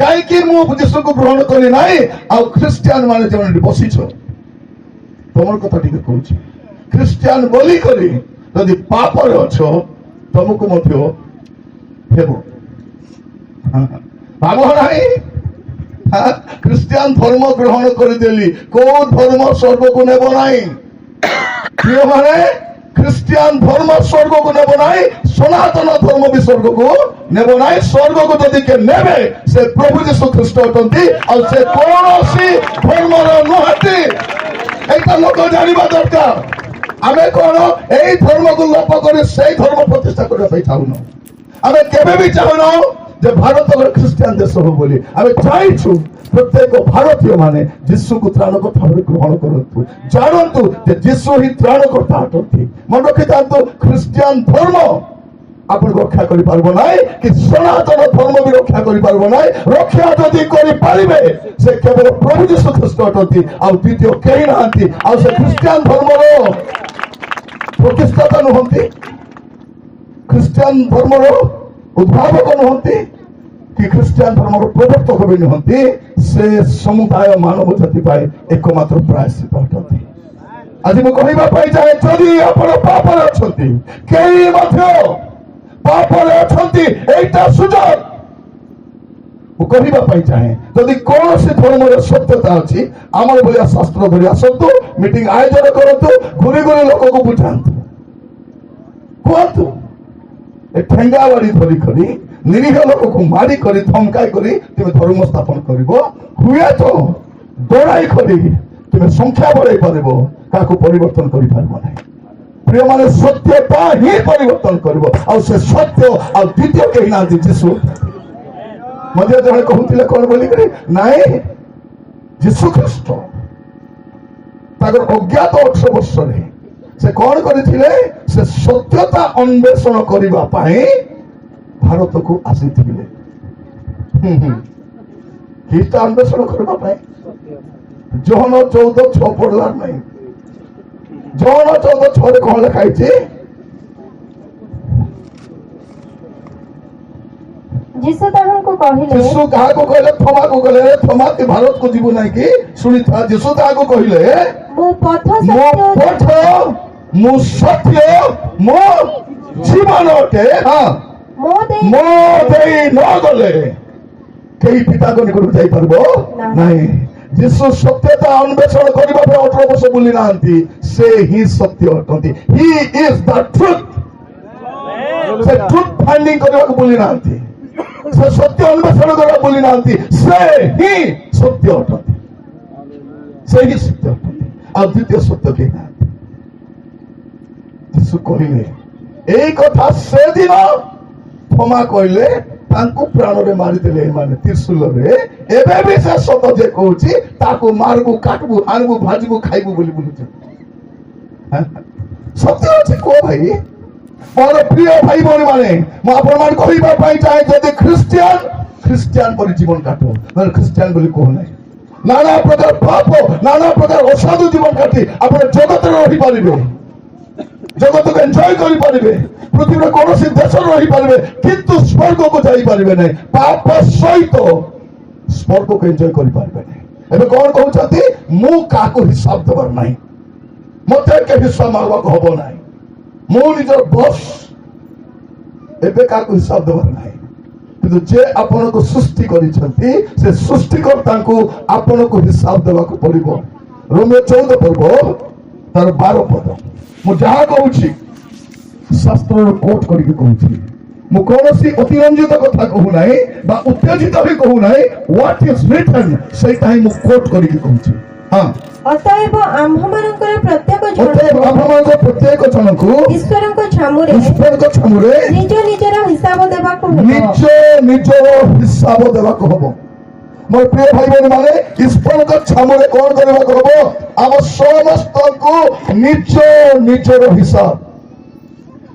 କାହିଁକି ମୁଁ ଯୀଶୁକୁ ଗ୍ରହଣ କଲି ନାହିଁ। ଆଉ ଖ୍ରୀଷ୍ଟିଆନ ମାନେ ଯେଉଁମାନେ ବସିଛ, ତମର କଥା ଟିକେ କହୁଛି ଖ୍ରୀଷ୍ଟିଆନ ବୋଲି କରି ଯଦି ପାପରେ ଅଛ ତମକୁ ମଧ୍ୟ ହେବ ଭାବ ନାହିଁ ଖ୍ରୀଷ୍ଟିଆନ ଧର୍ମ ଗ୍ରହଣ କରିଦେଲି କୋଉ ଧର୍ମ ସ୍ୱର୍ଗକୁ ନେବ ନାହିଁ ପ୍ରିୟମାନେ ଖ୍ରୀଷ୍ଟିଆନ ଧର୍ମ ସ୍ୱର୍ଗକୁ ନେବ ନାହିଁ ସନାତନ ଧର୍ମ ବି ସ୍ୱର୍ଗକୁ ନେବ ନାହିଁ ସ୍ୱର୍ଗକୁ ଯଦି କିଏ ନେବେ ସେ ପ୍ରଭୁ ଯୀଶୁ ଖ୍ରୀଷ୍ଟ ଅଟନ୍ତି ଆଉ ସେ କୌଣସି ଧର୍ମର ନୁହନ୍ତି ଏଇଟା ଲୋକ ଜାଣିବା ଦରକାର ଆମେ କଣ ଏଇ ଧର୍ମକୁ ଲୋପ କରି ସେଇ ଧର୍ମ ପ୍ରତିଷ୍ଠା କରିବା ପାଇଁ ଚାହୁଁନୁ ଆମେ କେବେ ବି ଚାହୁଁନୁ ଯେ ଭାରତ ଗୋଟେ ଖ୍ରୀଷ୍ଟିଆନ ଦେଶ ହଉ ବୋଲି ଆମେ ଚାହିଁଛୁ ପ୍ରତ୍ୟେକ ଭାରତୀୟ ମାନେ ଯୀଶୁକୁ ତ୍ରାଣକର୍ତ୍ତା ଭାବରେ ଗ୍ରହଣ କରନ୍ତୁ ଜାଣନ୍ତୁ ଯେ ଯୀଶୁ ହିଁ ତ୍ରାଣକର୍ତ୍ତା ଅଟନ୍ତି ମନେ ରଖିଥାନ୍ତୁ ଖ୍ରୀଷ୍ଟିଆନ ଧର୍ମ ଆପଣଙ୍କୁ ରକ୍ଷା କରିପାରିବ ନାହିଁ କି ସନାତନ ଧର୍ମ ବି ରକ୍ଷା କରିପାରିବ ନାହିଁ ରକ୍ଷା ଯଦି କରିପାରିବେ ସେ କେବଳ ପ୍ରଭୁ ଯୀଶୁ ଖ୍ରୀଷ୍ଟ ଅଟନ୍ତି ଆଉ ଦ୍ୱିତୀୟ କେହି ନାହାନ୍ତି ଆଉ ସେ ଖ୍ରୀଷ୍ଟିଆନ ଧର୍ମର ପ୍ରତିଷ୍ଠାତା ନୁହନ୍ତି ଖ୍ରୀଷ୍ଟିଆନ ଧର୍ମର ଉଦ୍ଭାବକ ନୁହନ୍ତି କି ଖ୍ରୀଷ୍ଟିଆନ ଧର୍ମର ପ୍ରବର୍ତ୍ତକ ବି ନୁହନ୍ତି ସେ ସମୁଦାୟ ମାନବ ଜାତି ପାଇଁ ଏକମାତ୍ର ପ୍ରାୟଶ୍ଚିତ ଅଟନ୍ତି ଆଜି ମୁଁ କହିବା ପାଇଁ ଚାହେଁ ଯଦି ଆପଣ ପାପରେ ଅଛନ୍ତି କେହି ମଧ୍ୟ ପାପରେ ଅଛନ୍ତି ଏଇଟା ସୁଯୋଗ ମୁଁ କହିବା ପାଇଁ ଚାହେଁ ଯଦି କୌଣସି ଧର୍ମର ସତ୍ୟତା ଅଛି ଆମର ଭଳିଆ ଶାସ୍ତ୍ର ଧରି ଆସନ୍ତୁ ମିଟିଂ ଆୟୋଜନ କରନ୍ତୁ ଘୁରି ଘୁରି ଲୋକକୁ ବୁଝାନ୍ତୁ କୁହନ୍ତୁ ଏ ଠେଙ୍ଗା ବାଡ଼ି ଧରି କରି ନିରୀହ ଲୋକକୁ ମାରି କରି ଧମକାଇ କରି ତୁମେ ଧର୍ମ ସ୍ଥାପନ କରିବ ହୁଏତ ଡରାଇ କରି ତୁମେ ସଂଖ୍ୟା ବଢାଇ ପାରିବ କାହାକୁ ପରିବର୍ତ୍ତନ କରିପାରିବ ନାହିଁ ପ୍ରିୟମାନେ ସତ୍ୟତା ହିଁ ପରିବର୍ତ୍ତନ କରିବ ଆଉ ସେ ସତ୍ୟ ଆଉ ଦ୍ୱିତୀୟ କେହି ନାହାନ୍ତି ଯୀଶୁ ମଧ୍ୟ ଜଣେ କହୁଥିଲେ କଣ ବୋଲିକରି ନାଇଁ ଯୀଶୁ ଖ୍ରୀଷ୍ଟ ତାଙ୍କର ଅଜ୍ଞାତ 18 ବର୍ଷରେ ସେ କଣ କରିଥିଲେ ସେ ସତ୍ୟତା ଅନ୍ୱେଷଣ କରିବା ପାଇଁ ଭାରତକୁ ଆସିଥିଲେ ଖ୍ରୀଷ୍ଟ ଅନ୍ୱେଷଣ କରିବା ପାଇଁ ଜୋହନ 14:6 ପଢିଲାର ନାହିଁ ଜୋହନ 14:6 କଣ ଲେଖା ହେଇଛି ଯୀଶୁ ତାହାଙ୍କୁ କହିଲେ ଯୀଶୁ କାହାକୁ କହିଲେ ଥମାକୁ କହିଲେ ଥମା ତୁ ଭାରତକୁ ଯିବୁ ନାହିଁ କି ଶୁଣିଥା ଯୀଶୁ ତାହାକୁ କହିଲେ ମୁଁ ପଥ ମୁଁ ସତ୍ୟ ମୋ ଜୀବନ ଅଟେ ମୋ ଦେଇ ମୋ ଦେଇ ନ ଗଲେ କେହି ପିତାଙ୍କ ନିକଟକୁ ଯାଇପାରିବ ନାହିଁ ଯୀଶୁ ସତ୍ୟତା ଅନ୍ୱେଷଣ କରିବା ପାଇଁ 18 ବର୍ଷ ବୁଲି ନାହାନ୍ତି ସେ ହିଁ ସତ୍ୟ ଅଟନ୍ତି ହି ଇଜ ଦ ଟ୍ରୁଥ ସେ ଟ୍ରୁଥ ଫାଇଣ୍ଡିଂ କରିବାକୁ ବୁଲି ନାହାନ୍ତି ସେ ସତ୍ୟ ଅନ୍ୱେଷଣ କରିବାକୁ ବୁଲି ନାହାନ୍ତି ସେ ହିଁ ସତ୍ୟ ଅଟନ୍ତି ସେ ହିଁ ସତ୍ୟ ଅଟନ୍ତି ଆଉ ଦ୍ୱିତୀୟ ସତ୍ୟ କେହି ନାହାନ୍ତି ଯୀଶୁ କହିଲେ ଏଇ କଥା ସେଦିନ ଥମା କହିଲେ ତାଙ୍କୁ ପ୍ରାଣରେ ମାରିଦେଲେ ଏମାନେ ତ୍ରିଶୂଳରେ ଏବେ ବି ସେ ସତ ଯେ କହୁଛି ତାକୁ ମାରିବୁ କାଟିବୁ ଆଣିବୁ ଭାଜିବୁ ଖାଇବୁ ବୋଲି ବୁଲୁଛୁ ସତ୍ୟ ଅଛି କୁହ ଭାଇ ମୋର ପ୍ରିୟ ଭାଇ ଭଉଣୀ ମାନେ ମୁଁ ଆପଣମାନେ କହିବା ପାଇଁ ଚାହେଁ ଯଦି ଖ୍ରୀଷ୍ଟିଆନ ପରି ଜୀବନ କାଟ ନହେଲେ ଖ୍ରୀଷ୍ଟିଆନ ବୋଲି କହୁ ନାହିଁ ନାନା ପ୍ରକାର ପାପ ନାନା ପ୍ରକାର ଅସାଧୁ ଜୀବନ କାଟି ଆପଣ ଜଗତରେ ରହିପାରିବେ ଜଗତକୁ ଏନ୍ଜୟ କରିପାରିବେ ପୃଥିବୀରେ କୌଣସି ଦେଶରେ ରହିପାରିବେ କିନ୍ତୁ ସ୍ୱର୍ଗକୁ ଯାଇପାରିବେ ନାହିଁ ପାପ ସହିତ ସ୍ୱର୍ଗକୁ ଏନ୍ଜୟ କରିପାରିବେ ନାହିଁ ଏବେ କଣ କହୁଛନ୍ତି ମୁଁ କାହାକୁ ହିସାବ ଦେବାର ନାହିଁ ମତେ କେହି ହିସାବ ମାରିବାକୁ ହବ ନାହିଁ ମୁଁ ନିଜର ବସ୍ ଏବେ କାହାକୁ ହିସାବ ଦେବାର ନାହିଁ କିନ୍ତୁ ଯେ ଆପଣଙ୍କୁ ସୃଷ୍ଟି କରିଛନ୍ତି ସେ ସୃଷ୍ଟିକର୍ତ୍ତାଙ୍କୁ ଆପଣଙ୍କୁ ହିସାବ ଦେବାକୁ ପଡିବ ରୋମିଓ 14 ପର୍ବ ତାର 12 ପଦ ମୁଁ ଯାହା କହୁଛି ଶାସ୍ତ୍ରର କୋଟ କରିକି କହୁଛି ମୁଁ କୌଣସି ଅତିରଞ୍ଜିତ କଥା କହୁ ନାହିଁ ବା ଉତ୍ତେଜିତ ବି କହୁ ନାହିଁ ହ୍ୱାଟ ଇଜ ରିଟନ୍ ସେଇଟା ହିଁ ମୁଁ କୋଟ କରିକି କହୁଛି ଅତଏବ ଆମ୍ଭମାନଙ୍କର ପ୍ରତ୍ୟେକ ଜଣକୁ ଈଶ୍ୱରଙ୍କ ଛାମୁରେ ନିଜ ନିଜର ହିସାବ ଦେବାକୁ ହବ ମୋର ପ୍ରିୟ ଭାଇ ଭଉଣୀ ମାନେ ଈଶ୍ୱରଙ୍କ ଛାମୁରେ କଣ କରିବାକୁ ହବ ଆମ ସମସ୍ତଙ୍କୁ ନିଜର ହିସାବ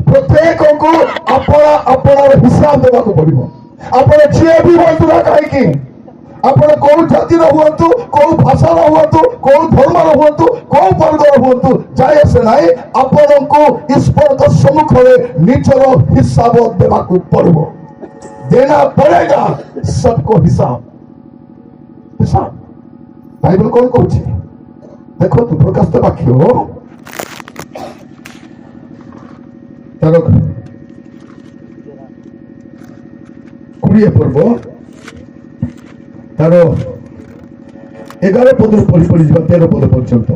ପ୍ରତ୍ୟେକଙ୍କୁ ଆପଣାର ହିସାବ ଦେବାକୁ ପଡିବ ଆପଣ ଯିଏ ବି ହୁଅନ୍ତୁ ନା କାହିଁକି ଆପଣ କୋଉ ଜାତିର ହୁଅନ୍ତୁ କୋଉ ଭାଷାର ହୁଅନ୍ତୁ କୋଉ ଧର୍ମର ହୁଅନ୍ତୁ କୋଉ ବର୍ଗର ହୁଅନ୍ତୁ ଯାଇ ଆସେ ନାହିଁ ଆପଣଙ୍କୁ ଈଶ୍ୱରଙ୍କ ସମ୍ମୁଖରେ ନିଜର ହିସାବ ଦେବାକୁ ପଡିବ ଦେନା ପଡେଗା ସବको ହିସାବ ବାଇବଲ କଣ କହୁଛି देखो तो प्रकाशित वाक्य तार 20 पर्व तार 11 पद पढ़ी 13 पद पर्यंत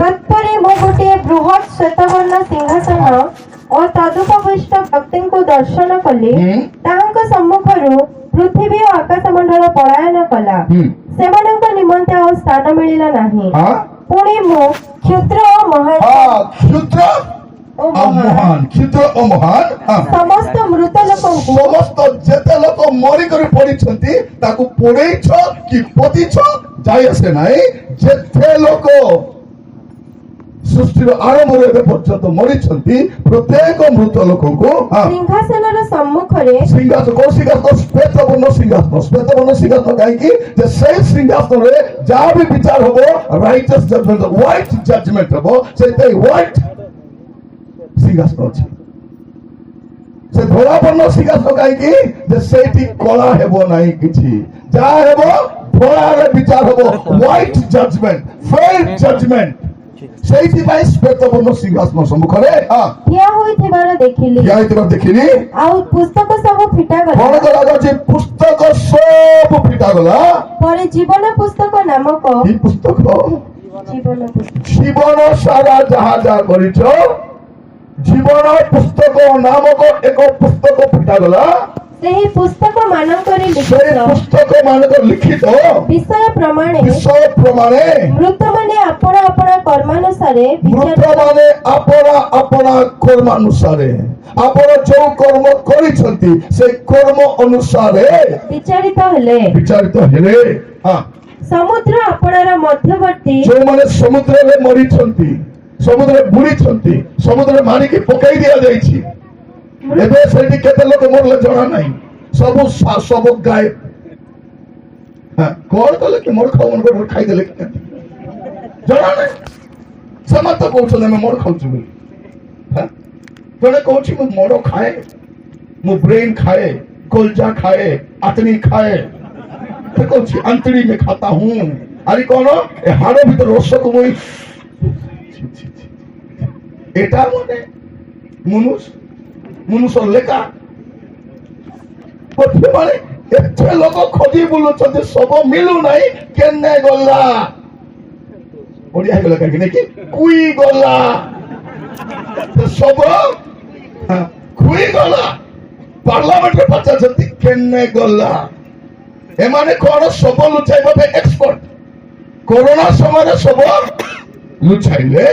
तत्परे मु गोटे बृहत् श्वेतवर्ण सिंहासन और तदुपविष्ट व्यक्तिଙ୍କୁ दर्शन कली ताहाଙ୍କ ସମ୍ମୁଖରୁ पृथ्वी और आकाश मंडल पलायन कला सेମାନଙ୍କ निमंते ଆଉ ସ୍ଥାନ ମିଳିଲା ନାହିଁ पुଣି ମୁଁ କ୍ଷୁଦ୍ର ଓ ମହାନ क्षुद्र महान क्षुद्र और महान ସମସ୍ତ ମୃତ ଲୋକଙ୍କୁ समस्त जेते लोक मरिकर पड़िछंती ताकू पड़ेछ कि पतिछ जाय आसे नाही जेते लोक सृष्टि आरंभ एबे पर्यंत मरिछंती प्रत्येक मृत लोक को सिंहासनर सम्मुखरे सिंहासन को सिंहासन श्वेतवर्ण सिंहासन काहे कि जे से सिंहासन रे जा भी विचार होबो राइटियस जजमेंट व्हाइट जजमेंट होबो सेते व्हाइट सिंहासन अछि से धोला वर्ण सिंहासन काहे कि जे सेठी कला हेबो नाही किछि जा हेबो धोला रे विचार होबो व्हाइट जजमेंट फेयर जजमेंट ସେଇଥି ପାଇଁ ଶ୍ଵେତବର୍ଣ୍ଣ ସିଂହାସନ ସମ୍ମୁଖରେ ଠିଆ ହୋଇଥିବାର ଦେଖିଲି ଠିଆ ହୋଇଥିବାର ଦେଖିଲି ଆଉ ପୁସ୍ତକ ସବୁ ଫିଟାଗଲା କଣ କରାଯାଉଛି ପୁସ୍ତକ ସବୁ ଫିଟାଗଲା ପରେ ଜୀବନ ପୁସ୍ତକ ନାମକ এই ପୁସ୍ତକ ଜୀବନ ଜୀବନ ସାରା ଯାହା ଯାହା କରିଛ ଜୀବନ ପୁସ୍ତକ ନାମକ ଏକ ପୁସ୍ତକ ଫିଟାଗଲା ସେହି ପୁସ୍ତକ ମାନଙ୍କରେ সেই ଲିଖିତ ପୁସ୍ତକ ମାନଙ୍କ ଲିଖିତ ବିଷୟ ପ୍ରମାଣେ ବିଷୟ ପ୍ରମାଣେ ମୃତମାନେ ଆପଣା ଆପଣା କର୍ମାନୁସାରେ ମୃତ ମାନେ ଆପଣା ଆପଣା କର୍ମାନୁସାରେ ଆପଣ ଯୋଉ କର୍ମ କରିଛନ୍ତି ସେ କର୍ମ ଅନୁସାରେ ବିଚାରିତ ହେଲେ ବିଚାରିତ ହେଲେ ସମୁଦ୍ର ଆପଣାର ମଧ୍ୟବର୍ତ୍ତୀ ଯୋଉମାନେ ସମୁଦ୍ରରେ ମରିଛନ୍ତି ସମୁଦ୍ରରେ ବୁଡ଼ିଛନ୍ତି ସମୁଦ୍ରରେ ମାରିକି ପକାଇ ଦିଆଯାଇଛି ଏବେ ସେଠି କେତେ ଲୋକ ମରିଲେ ଜଣା ନାହିଁ ସବୁ ସବୁ ଗାଏବ କଣ କଲେ କି ମୋର ଖାଉ ଖାଇଦେଲେ କି ଜଣା ନାହିଁ ସେମାନେ ତ କହୁଛନ୍ତି ଆମେ ମୋର ଖାଉଛୁ ବୋଲି ଜଣେ କହୁଛି ମୁଁ ମୋର ଖାଏ ମୁଁ ବ୍ରେନ ଖାଏ କଲଜା ଖାଏ ଆତଣି ଖାଏ ସେ କହୁଛି अंतड़ी में खाता हूं ଆରେ କଣ ଏ ହାଡ଼ ଭିତରେ ରସକୁ ମୁଁ ଏଟା ମାନେ ମନୁଷ୍ୟ ଲେଖା ମାନେ ଏତେ ଲୋକ ଖୋଜି ବୁଲୁଛନ୍ତି ସବୁ ମିଳୁନାହିଁ କେନେ ଗଲା ଓଡିଆ ହେଇଗଲା କାହିଁକି ନାଇଁ କି କୁଇ ଗଲା ସବୁ କୁଇ ଗଲା ପାର୍ଲାମେଣ୍ଟରେ ପଚାରୁଛନ୍ତି କେନେ ଗଲା ଏମାନେ କଣ ସବୁ ଲୁଚାଇବା ପାଇଁ ଏକ୍ସପର୍ଟ କୋରୋନା ସମୟରେ ସବୁ ଲୁଚାଇଲେ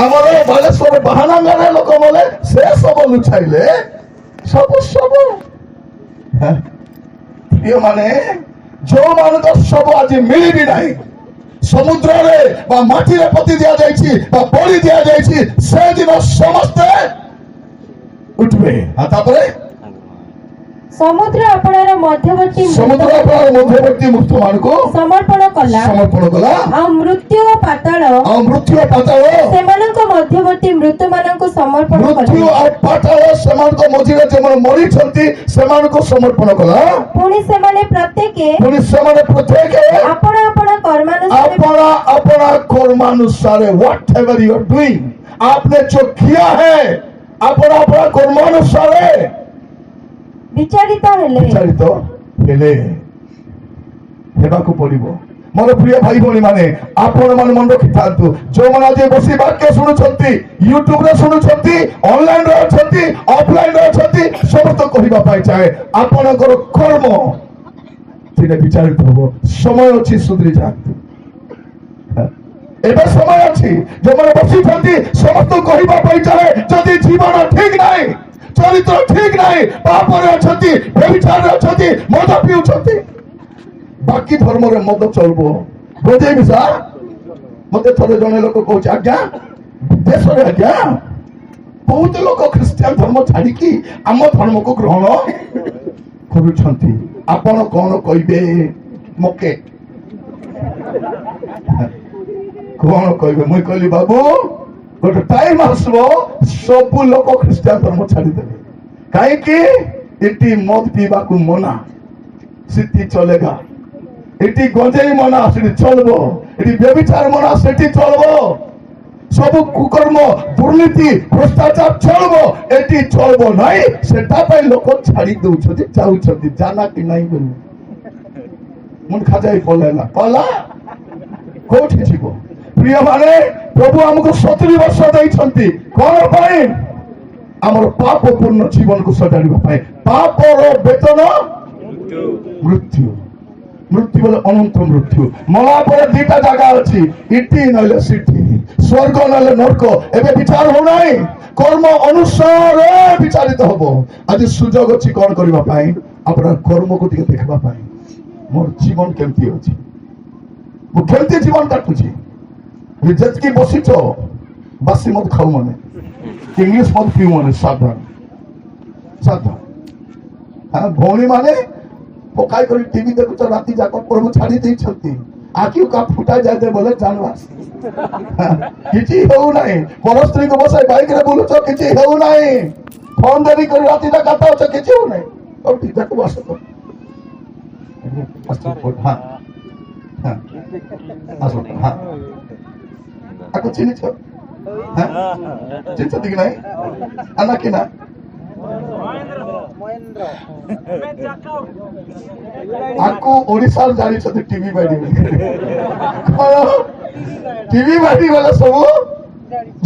ଆମର ବାଲେଶ୍ୱର ବାହାନାଗାରେ ଲୋକମାନେ ସେ ସବୁ ଲୁଚାଇଲେ ସବୁ ସବୁ ମାନେ ଯୋଉମାନଙ୍କ ସବୁ ଆଜି ମିଳିବି ନାହିଁ ସମୁଦ୍ରରେ ବା ମାଟିରେ ପୋତି ଦିଆଯାଇଛି ବା ବଳି ଦିଆଯାଇଛି ସେଦିନ ସମସ୍ତେ ଉଠିବେ ତାପରେ ସମୁଦ୍ର ଆପଣାର ମଧ୍ୟବର୍ତ୍ତୀ ମୃତ୍ୟୁ ମାନଙ୍କୁ ସମର୍ପଣ କଲା ଆଉ ମୃତ୍ୟୁ ଓ ପାତାଳ ସେମାନଙ୍କ ମଧ୍ୟବର୍ତ୍ତୀ ମୃତ୍ୟୁମାନଙ୍କୁ ସମର୍ପଣ କଲା ମୃତ୍ୟୁ ଆଉ ପାତାଳ ସେମାନଙ୍କ ମଝିରେ ଯେଉଁମାନେ ମରିଛନ୍ତି ସେମାନଙ୍କୁ ସମର୍ପଣ କଲା ପୁଣି ସେମାନେ ପ୍ରତ୍ୟେକେ ଆପଣା अपना कर्मानुसार whatever you are doing आपने जो किया है अपना अपना कर्मानुसार विचारित हेले हेबाकु पड़िबो मोर प्रिय भाई भौणी माने आपण मन मन रखिथांतु जो मन आज बसी वाक्य सुनुछंती यूट्यूब रे सुनुछंती ऑनलाइन रे अछंती ऑफलाइन रे अछंती समस्त कहिबा पाई चाहे आपनकर कर्म तिने विचारित होबो समय अछि सुधरी जातु एबे समय अछि जो मन बसी छंती समस्त कहिबा पाई चाहे जदि जीवन ठीक नाही चरित्र ठीक नाही पाप रे अछंती व्यभिचार रे अछंती मद पिउछंती बाकी धर्म रे मद चलबो बोझे बिसा मते थरे जने लोक कहउछ आज्ञा देश रे आज्ञा बहुत लोक ख्रिस्टियन धर्म छाडी की आम धर्म को ग्रहण करूछंती आपण कोन कहिबे मके कोन कहिबे मुई कहली बाबू गोटे टाइम आसबो सब लोक ख्रिस्टियन धर्म छाडी देबे काहे कि इटी मद पीबा को मना सिद्धि चलेगा इटी गंजेई मना सिद्धि चलबो এটি ব্যভিচার মনা সেটি চলবো, ସବୁ କୁକର୍ମ ଦୁର୍ନୀତି ଭ୍ରଷ୍ଟାଚାର ଚଳିବ, ଏଠି ଚଳିବ ନାହିଁ। ସେଟା ପାଇଁ ଲୋକ ଛାଡି ଦଉଛନ୍ତି, ଚାହୁଁଛନ୍ତି ଜାନା କି ନାହିଁ ବୋଲି। ମୁଣ୍ଡ ଖାଯାଇ ପଳେଇଲା ପଲା କୋଉଠି ଯିବ? ପ୍ରିୟ ମାନେ, ପ୍ରଭୁ ଆମକୁ 70 ବର୍ଷ ଦେଇଛନ୍ତି କଣ ପାଇଁ? ଆମର ପାପ ପୂର୍ଣ୍ଣ ଜୀବନକୁ ସଜାଡ଼ିବା ପାଇଁ। ପାପର ବେତନ ମୃତ୍ୟୁ, ମୃତ୍ୟୁ ବୋଲେ ଅନନ୍ତ ମୃତ୍ୟୁ। ମଲା ପରେ ଦିଟା ଜାଗା ଅଛି, ଇଟି ନହେଲେ ସିଟି, ସ୍ୱର୍ଗ ନହେଲେ ନର୍କ। ଏବେ ବିଚାର ହଉନାହିଁ, କର୍ମ ଅନୁସାରେ ବିଚାରିତ ହବ। ଆଜି ସୁଯୋଗ ଅଛି କଣ କରିବା ପାଇଁ? ଆପଣଙ୍କ କର୍ମକୁ ଟିକେ ଦେଖିବା ପାଇଁ। ମୋର ଜୀବନ କେମିତି ଅଛି, ମୁଁ କେମିତି ଜୀବନ କାଟୁଛି? ଯେତିକି ବସିଛ ବାସି ମଦ ଖାଉ ମାନେ, ଇଂଲିଶ ମଦ ପିଉ ମାନେ, ସାବଧାନ ସାବଧାନ। ଭଉଣୀ ମାନେ ପକାଇ କରି ଟିଭି ଦେଖୁଛ ରାତି ଯାକ, ପ୍ରଭୁ ଛାଡି ଦେଇଛନ୍ତି। ଆଖି କା ଫୁଟା ଯାଏ ବୋଲେ ଜାଣିବା କିଛି ହେଉନାହିଁ। ପର ସ୍ତ୍ରୀକୁ ବସାଇ ବାଇକରେ ବୁଲୁଛ, କିଛି ହେଉନାହିଁ। ଫୋନ ଧରି କରି ରାତି ଯାକ କାଟାଉଛ, କିଛି ହେଉନାହିଁ। ଠିକ ତାକୁ ବସ ଆକୁ ଚିହ୍ନିଛ? ଚିହ୍ନିଛନ୍ତି କି ନାହିଁ? ଆନା କି ନା? ଆକୁ ଓଡିଶାରେ ଜାଣିଛନ୍ତି ଟିଭି ବାଡି, ଟିଭି ବାଡି ଗଲେ ସବୁ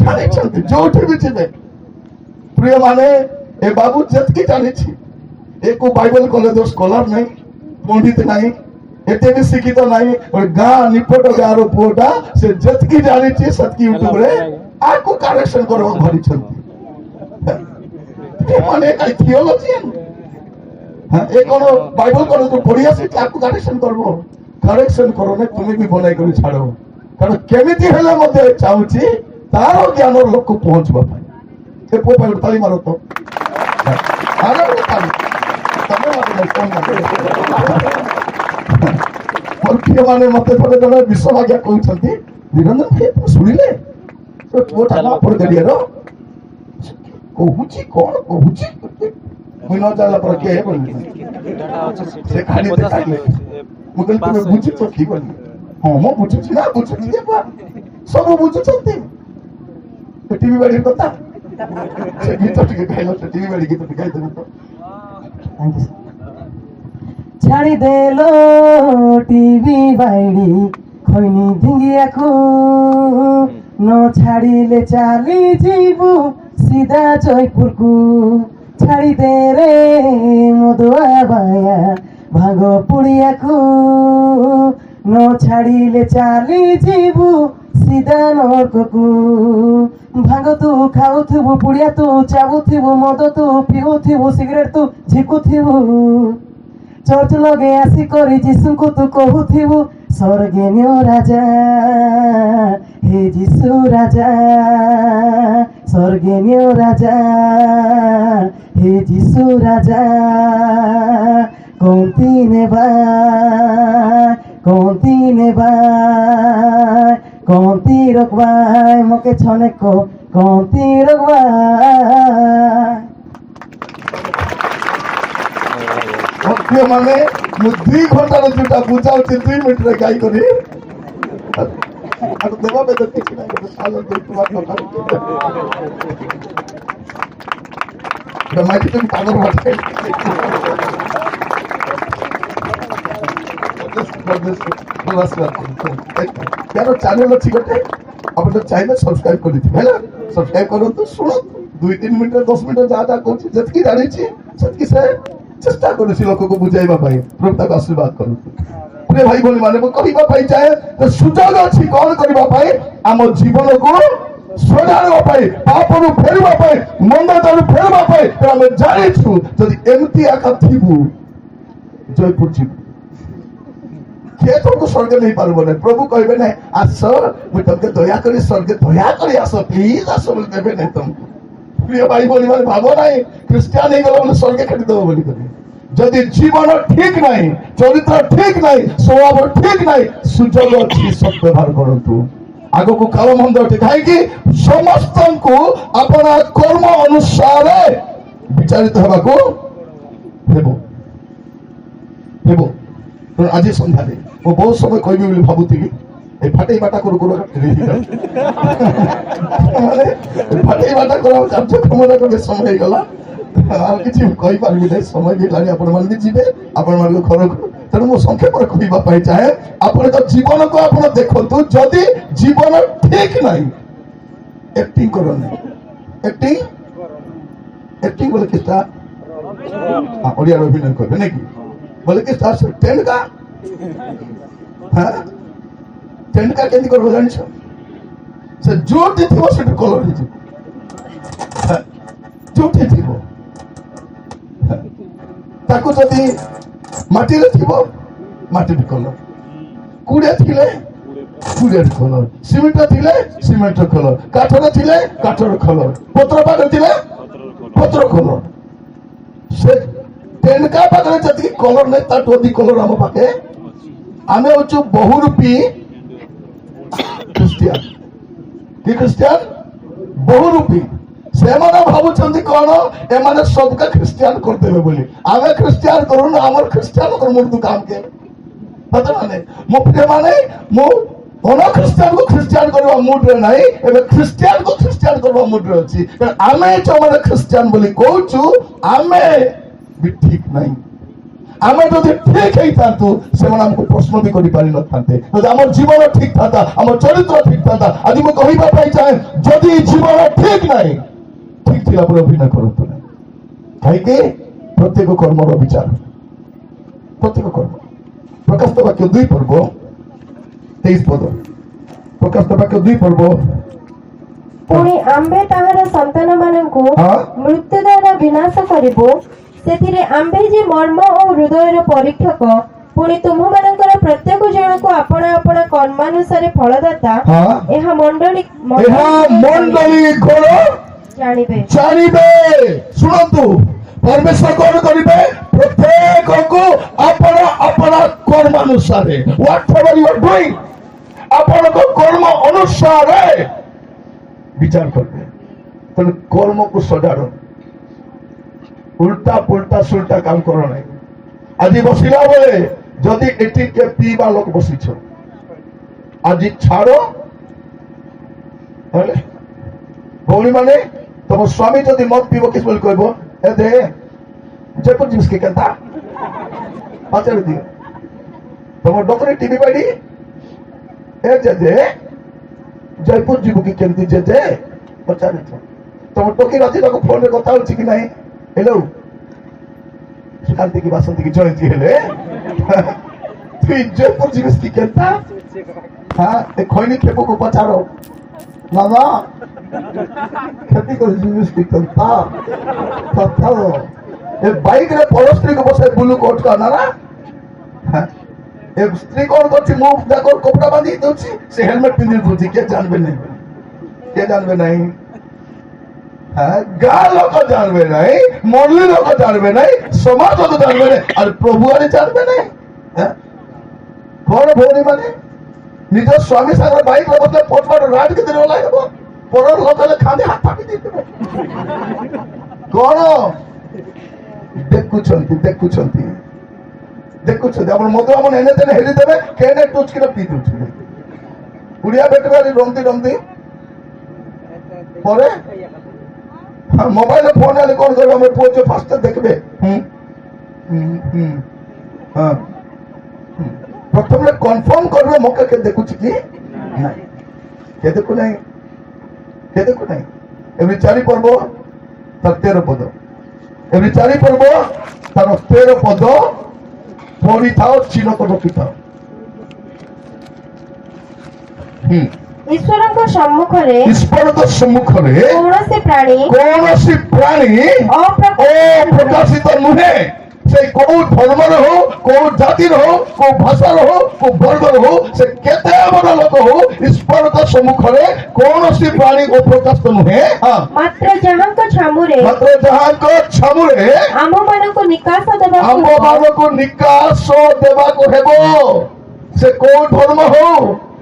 ଜାଣିଛନ୍ତି, ଯୋଉଠି ବି ଯିବେ। ପ୍ରିୟ ମାନେ, ଏ ବାବୁ ଯେତିକି ଜାଣିଛି, ଏକୁ ବାଇବେଲ କଲେଜର ସ୍କଲାର ନାହିଁ, ପଣ୍ଡିତ ନାହିଁ, ଏତେ ବି ଶିକ୍ଷିତ ନାହିଁ। ଗାଁ ନିପଟ ଗାଁର ପୁଅଟା, ସେ ଯେତିକି ଜାଣିଛି ସେତିକି ୟୁଟ୍ୟୁବରେ ଆକୁ କାରେକ୍ସନ କରିବାକୁ ଭାବିଛନ୍ତି। ମାନେ କାଇଁ ଥିଓଲୋଜିଆନ, ଏ କଣ ବାଇବେଲ କଲେଜ ପଢି ଆସିଛି ଆକୁ କାରେକ୍ସନ କରିବ? କାରେକ୍ସନ କର ନା, ତୁମେ ବି ବନାଇ କରି ଛାଡ। କାରଣ କେମିତି ହେଲେ ମଧ୍ୟ ଚାହୁଁଛି ତାର ଜ୍ଞାନର ଲୋକ ପହଞ୍ଚିବା ପାଇଁ। ଏ ପୁଅ ପାଇଁ ତାଳି ମାର ତ, ମାନେ ମତେ ଥରେ ଜଣେ ବିଶ୍ୱଭାଗ୍ୟା କହୁଛନ୍ତି, ନିରଞ୍ଜନ ଭାଇ ଆପଣ ଶୁଣିଲେ ପୁଅଟା ଆପଣ ଗାଡିଆର କହୁଛି, କଣ କହୁଛି ମୁଇଁ ନ ଜାଣିଲା ପରେ କିଏ କହିଲି ସେ ଖାଲି ଦେଖାଇଲେ। ମୁଁ କହିଲି ତୁମେ ବୁଝୁଛ କି କହିଲି? ହଁ ମୁଁ ବୁଝୁଛି ନା, ବୁଝୁଛି ସବୁ ବୁଝୁଛନ୍ତି। ଟିଭି ବାଡିର କଥା, ସେ ଗୀତ ଟିକେ ଗାଇଲ, ସେ ଟିଭି ବାଡି ଗୀତ ଟିକେ ଗାଇଦେବ ତ। ଛାଡ଼ିଦେଲ ଟିଭି ବାଇଡି ଖଇନି ଧିଙ୍ଗିଆକୁ, ନ ଛାଡ଼ିଲେ ଚାଲିଯିବୁ ସିଧା ଜୟପୁରକୁ। ଛାଡ଼ିଦେ ରେ ମଦୁଆ ବାୟା ଭାଗ ପୁଡ଼ିଆକୁ, ନ ଛାଡ଼ିଲେ ଚାଲିଯିବୁ ସିଧା ନର୍କକୁ। ଭାଙ୍ଗ ତୁ ଖାଉଥିବୁ, ପୁଡ଼ିଆ ତୁ ଚାବୁଥିବୁ, ମଦ ତୁ ପିଉଥିବୁ, ସିଗାରେଟ ତୁ ଝିକୁଥିବୁ। ଚର୍ଚ୍ଚ ଲଗେ ଆସି କରି ଯୀଶୁଙ୍କୁ ତୁ କହୁଥିବୁ ସ୍ୱର୍ଗୀୟ ରାଜା, ହେ ଯୀଶୁ ରାଜା, ସ୍ୱର୍ଗୀୟ ରାଜା, ହେ ଯୀଶୁ ରାଜା। କৌন্তি নেবা, কৌন্তি নেবা, কৌন্তি রকবাই মোকে ছনে কৌন্তি রকবাই। ମାନେ ମୁଁ 2 ଘଣ୍ଟାର ଯୋଉଟା ବୁଝାଉଛି 2 ମିନିଟରେ ଗାଇ କରି ଦେବା ବେଦ କିଛି ନାହିଁ। ମାଟି তুমি পাগল মাঠে কেন চ্যানেল ଅଛି ଗୋଟେ, ଆପଣ ଚାହିଁଲେ ସବସ୍କ୍ରାଇବ କରିଥିବେ ହେଲା। ସବସ୍କ୍ରାଇବ କରନ୍ତୁ, ଶୁଣନ୍ତୁ 2-3 ମିନିଟରେ 10 ମିନିଟ ଯାହା ଯାହା କହୁଛି, ଯେତିକି ଜାଣିଛି ସେତିକି ସେ ଚେଷ୍ଟା କରୁଛି ଲୋକକୁ ବୁଝାଇବା ପାଇଁ। ପ୍ରଭୁ ତାକୁ ଆଶୀର୍ବାଦ କରନ୍ତୁ। ପ୍ରିୟ ଭାଇ ଭଉଣୀ ମାନେ, ମୁଁ କହିବା ପାଇଁ ଚାହେଁ ସୁଯୋଗ ଅଛି କଣ କରିବା ପାଇଁ? ଆମ ଜୀବନକୁ ସଜାଡ଼ିବା ପାଇଁ, ପାପରୁ ଫେରିବା ପାଇଁ, ମନ୍ଦତାରୁ ଫେରିବା ପାଇଁ। ଆମେ ଜାଣିଛୁ ଯଦି ଏମିତି ଆକା ଥିବୁ ଜୟପୁର ଯିବୁ, କିଏ ତମକୁ ସ୍ୱର୍ଗ ନେଇପାରିବ ନାହିଁ। ପ୍ରଭୁ କହିବେ ନାହିଁ ଆସ ମୁଁ ତମକୁ ଦୟାକରି ସ୍ୱର୍ଗ, ଦୟାକରି ଆସ, ପ୍ଲିଜ ଆସ ବୋଲି ଦେବେ ନାହିଁ ତମକୁ। ପ୍ରିୟ ଭାଇ ଭଉଣୀ ମାନେ, ଭାବ ନାହିଁ ଖ୍ରୀଷ୍ଟିଆନ ହେଇଗଲା ବୋଲି ସ୍ୱର୍ଗ କାଟିଦେବ ବୋଲି କରି। ଯଦି ଜୀବନ ଠିକ ନାହିଁ, ଚରିତ୍ର ଠିକ ନାହିଁ, ସ୍ୱଭାବ ଠିକ ନାହିଁ, ସୁଯୋଗ ଅଛି ସଦ୍ବ୍ୟବହାର କରନ୍ତୁ। ଆଗକୁ କାଳ ମନ୍ଦ ଅଟେ, କାହିଁକି ସମସ୍ତଙ୍କୁ ଆପଣ କର୍ମ ଅନୁସାରେ ବିଚାରିତ ହେବାକୁ ହେବ। ତେଣୁ ଆଜି ସନ୍ଧ୍ୟାରେ ମୁଁ ବହୁତ ସମୟ କହିବି ବୋଲି ଭାବୁଥିଲି, এই ফাটেই বাটা করু করু মানে ফাটেই বাটা করা কার্যক্রমটা করে সময় ହେଇଗଲା ଆଉ କିଛି କହିପାରିବି ନାହିଁ ସମୟ ବି ହେଲାଣି ଆପଣମାନେ ବି ଯିବେ ଆପଣମାନଙ୍କ ଘରକୁ ତେଣୁ ମୁଁ ସଂକ୍ଷେପରେ କହିବା ପାଇଁ ଚାହେଁ ଆପଣଙ୍କ ଜୀବନକୁ ଆପଣ ଦେଖନ୍ତୁ ଯଦି ଜୀବନ ଠିକ ନାହିଁ एक्टिंग करो नहीं एक्टिंग एक्टिंग बोले किसका हाँ ओडिया अभिनय कर नहीं की बोले किसका टेंट का हाँ टेंट का केंद्र कर जानी से जोटी थी वो सेट कलर ही जोटी थी वो ताको जदी माटी रे थी वो माटी भी कलर कुड़े थिले कुड़े कलर सीमेंट थिले सीमेंट कलर काठर थिले काठर कलर पत्र पाकर थिले पत्र कलर से टेनका पाकर जति कलर नै ता टोदी कलर हम पाके आमे होचु बहुरूपी क्रिश्चियन की क्रिश्चियन बहुरूपी ସେମାନେ ଭାବୁଛନ୍ତି କଣ ଏମାନେ ସବୁକା ଖ୍ରୀଷ୍ଟିଆନ କରିଦେବେ ବୋଲି ଆମେ ଖ୍ରୀଷ୍ଟିଆନ କରୁନୁ ଆମର ଖ୍ରୀଷ୍ଟିଆନ ମୁର୍ଦୁ କାମ କେ ମାନେ ମୋ ପ୍ରିୟ ମାନେ ମୁଁ ଅନ ଖ୍ରୀଷ୍ଟିଆନକୁ ଖ୍ରୀଷ୍ଟିଆନ କରିବା ମୁଡରେ ନାହିଁ ଏବେ ଖ୍ରୀଷ୍ଟିଆନକୁ ଖ୍ରୀଷ୍ଟିଆନ କରିବା ମୁଡରେ ଅଛି ଆମେ ଯୋଉମାନେ ଖ୍ରୀଷ୍ଟିଆନ ବୋଲି କହୁଛୁ ଆମେ ବି ଠିକ ନାହିଁ ଆମେ ଯଦି ଠିକ ହେଇଥାନ୍ତୁ ସେମାନେ ଆମକୁ ପ୍ରଶ୍ନ ବି କରିପାରିନଥାନ୍ତେ ଯଦି ଆମର ଜୀବନ ଠିକ ଥାନ୍ତା ଆମର ଚରିତ୍ର ଠିକ ଥାନ୍ତା ଆଜି ମୁଁ କହିବା ପାଇଁ ଚାହେଁ ଯଦି ଜୀବନ ଠିକ ନାହିଁ ठीक थिला पर अभिनय करतु नहीं कहीं प्रत्येक कर्मर विचार प्रत्येक कर्म प्रकाशित वाक्य 2 पर्व 23 पद प्रकाशित वाक्य 2 पर्व पुणी आंबे ताहार संतान माननकु मृत्यु द्वारा विनाश करिबो सेथिरे आंबे जे मर्म और हृदयर परीक्षक पुणी तुम मानकर प्रत्येक जन को अपना अपना कर्मानुसार फलदाता एहा मंडली करो जानिबे शुणु परमेश्वर कौन करेंगे प्रत्येक को अपना अपना कर्म अनुसार व्हाटएवर यू आर डूइंग अपन को कर्म अनुसार विचार करबे तो कर्म को सजाड़ो उल्टा पुल्टा सुल्टा काम करो नहीं आज बसिला बेले जदि एटी के पीवा लोक बसिछ आज छाड़ो भौणी माने तुम स्वामी जदि मत पीब किस बोली कहबो ए दे जयपुर जिस के केनता पचार दियो तुम डॉक्टर टीवी बाड़ी ए जे जयपुर जीव की केनती जे पचार तुम टोकी राती को फोन रे कथा होछि कि नहीं हेलो शांति की बासंती की जयंती हेले तू जयपुर जीव की केनता हां ए खोइनी खेपो को पचारो मामा खेती कर जीविस की करता पत्थरो ए बाइक रे पड़ोस्त्री को बसे ब्लू कोट का ना ए स्त्री कोन करछि मुंह जाकर कपड़ा बांधी दोछि से हेलमेट पिंदी दोछि के जानबे नहीं हां गा लोक जानबे नहीं मोरली लोक जानबे नहीं समाज लोक जानबे नहीं और प्रभु आरे जानबे नहीं हां कोन भौणी माने निज स्वामी सागर बाइक रे बसे पोटपाट राड के दिन लागबो पर लोकले खाने हाथ पाटी देते कोन देखुछंती अपन मधु हमन एने तेने हेरी देबे केने टच के पी दोछ उड़िया बेटगारी रमती परे हां मोबाइल फोन आले कोन करबो हम पोछो फास्ट देखबे हां प्रथम में कंफर्म करबे मौका के देखुछ कि नहीं के देखु नहीं एवरी चारि पर्व तार 13 पद एवरी चारि पर्व तार 13 पद पढ़ी थाओ चिन्ह को रखी थाओ ईश्वर को सम्मुख रे कौनसी प्राणी अप्रकाशित नुहे से को धर्म हो को जाति हो को भाषा हो को वर्ग हो से केते बड़ लोक हो ईश्वर का सम्मुख रे कौनसी प्राणी अप्रकाशित नुहे मात्र जहां को छामुरे आम मान को निकास देबा को हेबो से को धर्म हो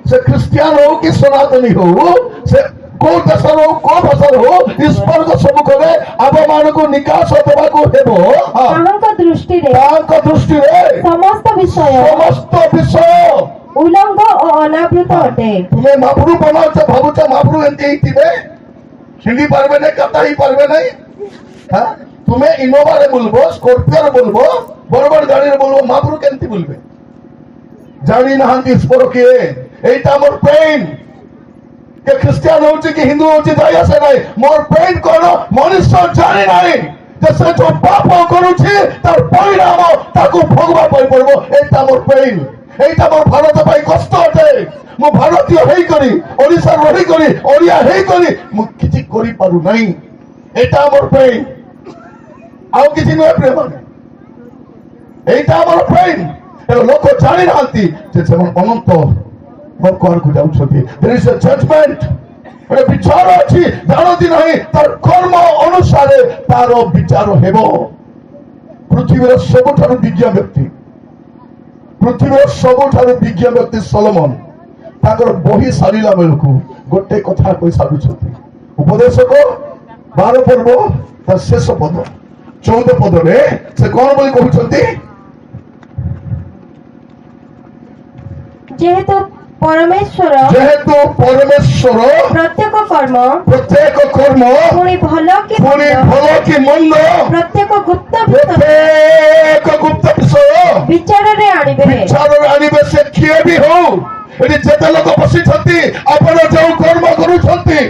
से क्रिश्चियन हो कि सनातनी हो से को देशर हो को भाषार हो ईश्वर को सम्मुख रे आम मान को निकास देबा को हेबो दृष्टि रे समस्त विषय उलंघ ଅନାବୃତ ଅଟେ। ତୁମେ ମହାପ୍ରଭୁ ବନାଉଛ, ଭାବୁଛ ମହାପ୍ରଭୁ ଏମିତି ହେଇଥିବେ, ଛିଣ୍ଡି ପାରବେ ନାହିଁ, କାଟା ହେଇ ପାରବେ ନାହିଁ। ତୁମେ ଇନୋଭାରେ ବୁଲବ, ସ୍କର୍ପିଓରେ ବୁଲବ, ବଡ ବଡ ଗାଡିରେ ବୁଲବ, ମହାପ୍ରଭୁ କେମିତି ବୁଲବେ? ଜାଣି ନାହାନ୍ତି ଈଶ୍ୱର କିଏ। এইটা আমার পেইন। কে খ্রিস্টান হচ্ছে কি হিন্দু হচ্ছে যাই আসে নাই, মোর পেইন কোন মনুষ্য জানি নাই যে সে যে পাপ করুছে তার পরিণাম তাকে ভোগবা পাই পড়ব। এইটা মোর পেইন, এইটা মোর ভারত পাই কষ্ট অটে। মু ভারতীয় হেই করি, ওড়িশার রহি করি, ওড়িয়া হেই করি মু কিছু করি পারু নাই। এটা আমার পেইন, ଆଉ କିଛି ନୁହେଁ ପ୍ରିୟମାନେ। এইটা আমার পেইন। লোক জানি নাহাନ୍ତି যে ସେମାନେ ଅନନ୍ତ ବର୍ତ୍ତମାନକୁ ଯାଉଛନ୍ତି। There is a judgment, ଗୋଟେ ବିଚାର ଅଛି। ଜାଣନ୍ତି ନାହିଁ ତାର କର୍ମ ଅନୁସାରେ ତାର ବିଚାର ହେବ। ପୃଥିବୀର ସବୁଠାରୁ ବିଜ୍ଞ ବ୍ୟକ୍ତି, ପୃଥିବୀର ସବୁଠାରୁ ବିଜ୍ଞ ବ୍ୟକ୍ତି ସଲୋମନ ତାଙ୍କର ବହି ସାରିଲା ବେଳକୁ ଗୋଟେ କଥା କହି ସାରୁଛନ୍ତି। ଉପଦେଶକ 12 ପର୍ବ ତାର ଶେଷ ପଦ 14 ପଦରେ ସେ କଣ ବୋଲି କହୁଛନ୍ତି? ଯେହେତୁ ପରମେଶ୍ୱର ପ୍ରତ୍ୟେକ କର୍ମ ପୁଣି ଭଲ କି ମନ୍ଦ ପ୍ରତ୍ୟେକ ଗୁପ୍ତ ବିଷୟ ବିଚାରରେ ଆଣିବେ। ସେ କିଏ ବି ହଉ, ଏଠି ଯେତେ ଲୋକ ବସିଛନ୍ତି, ଆପଣ ଯୋଉ କର୍ମ କରୁଛନ୍ତି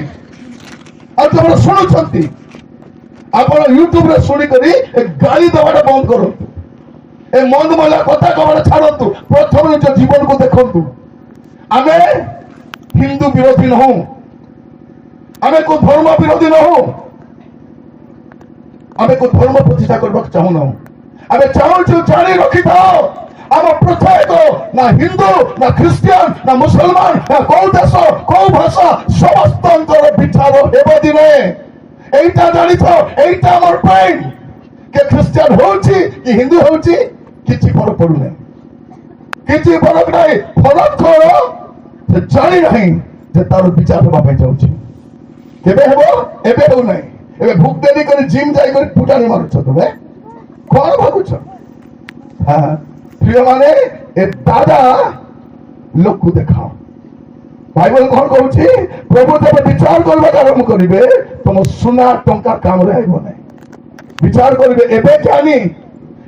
ଆଉ ତମର ଶୁଣୁଛନ୍ତି, ଆପଣ ୟୁଟ୍ୟୁବରେ ଶୁଣିକରି ଗାଳି ଦେବାଟା ବନ୍ଦ କରନ୍ତୁ। ଏ ମନ ମଲା କଥା କବାଟା ଛାଡନ୍ତୁ। ପ୍ରଥମେ ନିଜ ଜୀବନକୁ ଦେଖନ୍ତୁ। ଆମେ ହିନ୍ଦୁ ବିରୋଧୀ ନହୁଁ, ଆମେ କୋଉ ଧର୍ମ ବିରୋଧୀ ନହୁଁ, ଆମେ କୋଉ ଧର୍ମ ପ୍ରତିଷ୍ଠା କରିବାକୁ ଚାହୁଁନାହୁଁ। ଆମେ ଚାହୁଁଛୁ ଜାଣି ରଖିଥାଅ ଆମ ପ୍ରତ୍ୟେକ ନା ହିନ୍ଦୁ ନା ଖ୍ରୀଷ୍ଟିଆନ ନା ମୁସଲମାନ ନା କୋଉ ଦେଶ କୋଉ ଭାଷା ସମସ୍ତଙ୍କର ବିଚାର ହେବ ଦିନେ। এইটা জানিছ, এইটা আমার পেইন। কে খ্রিস্টান হଉଛି কি হিন্দু হଉଛି କିଛି ଫରକ ପଡୁନାହିଁ, କିଛି ଫରକ ନାହିଁ। ଫରକ କଣ? ସେ ଜାଣି ନାହିଁ ଯେ ତାର ବିଚାର ହେବା ପାଇଁ ଯାଉଛି। କେବେ ହେବ? ଏବେ ହେଉନାହିଁ। ଏବେ ଭୁକ ଦେରି କରି ଜିମ୍ ଯାଇକରି ଫୁଟାଣି ମାରୁଛ। ତୁମେ କଣ ଭାବୁଛ? ପ୍ରିୟମାନେ, ଏ ଦାଦା ଲୋକକୁ ଦେଖାଅ। ବାଇବଲ କଣ କହୁଛି? ପ୍ରଭୁ ଯେବେ ବିଚାର କରିବାକୁ ଆରମ୍ଭ କରିବେ ତମ ସୁନା ଟଙ୍କା କାମରେ ଆଇବ ନାହିଁ। ବିଚାର କରିବେ ଏବେ ଜ୍ଞାନୀ,